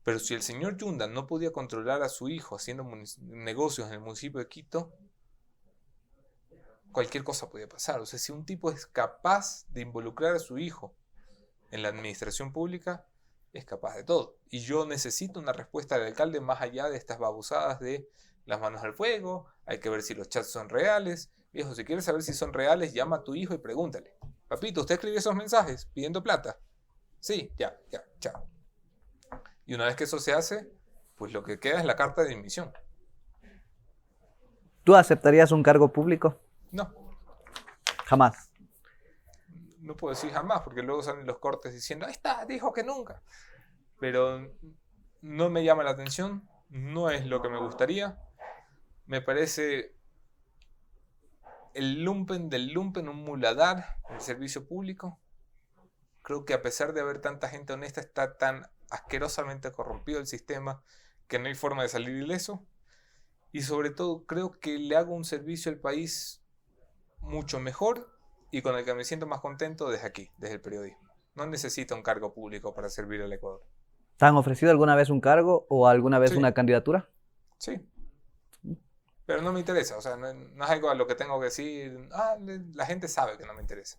Pero si el señor Yunda no podía controlar a su hijo haciendo negocios en el municipio de Quito, cualquier cosa podía pasar. O sea, si un tipo es capaz de involucrar a su hijo en la administración pública, es capaz de todo. Y yo necesito una respuesta del alcalde más allá de estas babosadas de las manos al fuego, hay que ver si los chats son reales. Viejo, si quieres saber si son reales, llama a tu hijo y pregúntale. Papito, ¿usted escribió esos mensajes pidiendo plata? Sí, ya, chao. Y una vez que eso se hace, pues lo que queda es la carta de dimisión. ¿Tú aceptarías un cargo público? No. Jamás. No puedo decir jamás, porque luego salen los cortes diciendo, ahí está, dijo que nunca. Pero no me llama la atención, no es lo que me gustaría. Me parece el lumpen del lumpen, un muladar del servicio público. Creo que a pesar de haber tanta gente honesta, está tan asquerosamente corrompido el sistema que no hay forma de salir ileso. Y sobre todo creo que le hago un servicio al país mucho mejor y con el que me siento más contento desde aquí, desde el periodismo. No necesito un cargo público para servir al Ecuador. ¿Te han ofrecido alguna vez un cargo o alguna vez Sí. una candidatura? Sí. Pero no me interesa, o sea, no es algo a lo que tengo que decir. La gente sabe que no me interesa.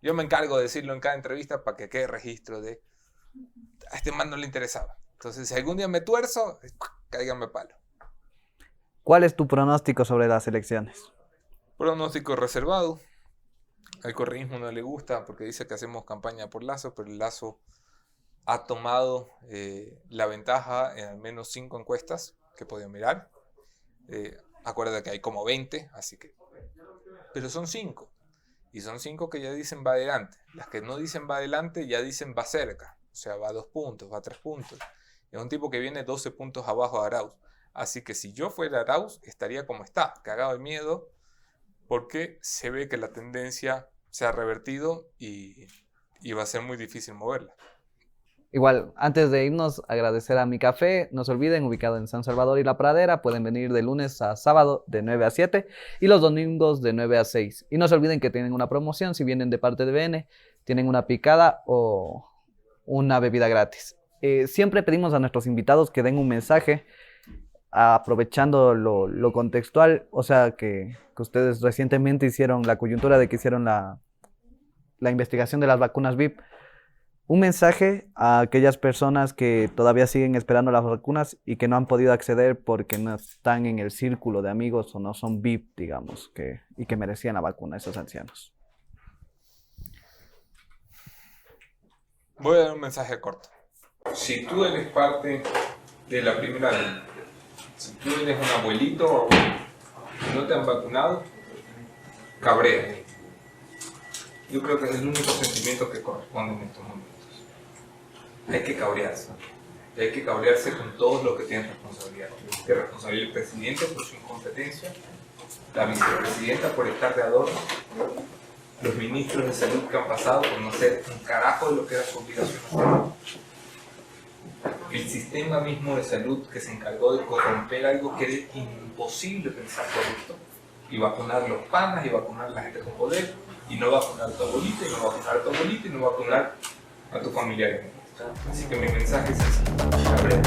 Yo me encargo de decirlo en cada entrevista para que quede registro de a este man no le interesaba. Entonces, si algún día me tuerzo, cáiganme palo. ¿Cuál es tu pronóstico sobre las elecciones? Pronóstico reservado. Al correísmo no le gusta porque dice que hacemos campaña por Lazo, pero el Lazo ha tomado la ventaja en al menos 5 encuestas que he podido mirar. Acuérdate que hay como 20, así que... Pero son 5. Y son 5 que ya dicen va adelante. Las que no dicen va adelante ya dicen va cerca. O sea, va a 2 puntos, va a 3 puntos. Es un tipo que viene 12 puntos abajo de Arauz. Así que si yo fuera Arauz, estaría como está, cagado de miedo, porque se ve que la tendencia se ha revertido y va a ser muy difícil moverla. Igual, antes de irnos, agradecer a Mi Café. No se olviden, ubicado en San Salvador y La Pradera. Pueden venir de lunes a sábado de 9 a 7 y los domingos de 9 a 6. Y no se olviden que tienen una promoción. Si vienen de parte de BN, tienen una picada o una bebida gratis. Siempre pedimos a nuestros invitados que den un mensaje aprovechando lo contextual. O sea, que ustedes recientemente hicieron la coyuntura de que hicieron la investigación de las vacunas VIP. Un mensaje a aquellas personas que todavía siguen esperando las vacunas y que no han podido acceder porque no están en el círculo de amigos o no son VIP, digamos, y que merecían la vacuna, esos ancianos. Voy a dar un mensaje corto. Si tú eres parte de la primera línea, si tú eres un abuelito o y no te han vacunado, cabrea. Yo creo que es el único sentimiento que corresponde en estos momentos. Hay que cabrearse. Y hay que cabrearse con todos los que tienen responsabilidad. Que responsabilidad el presidente por su incompetencia, la vicepresidenta por estar de adorno, los ministros de salud que han pasado por no hacer un carajo de lo que era su obligación hacer. El sistema mismo de salud que se encargó de corromper algo que era imposible pensar correcto. y vacunar los panas, y vacunar a la gente con poder, y no vacunar a tu abuelita, y no vacunar a tu abuelita, y no vacunar a tu familiar. Así que mi mensaje es así, cabrera.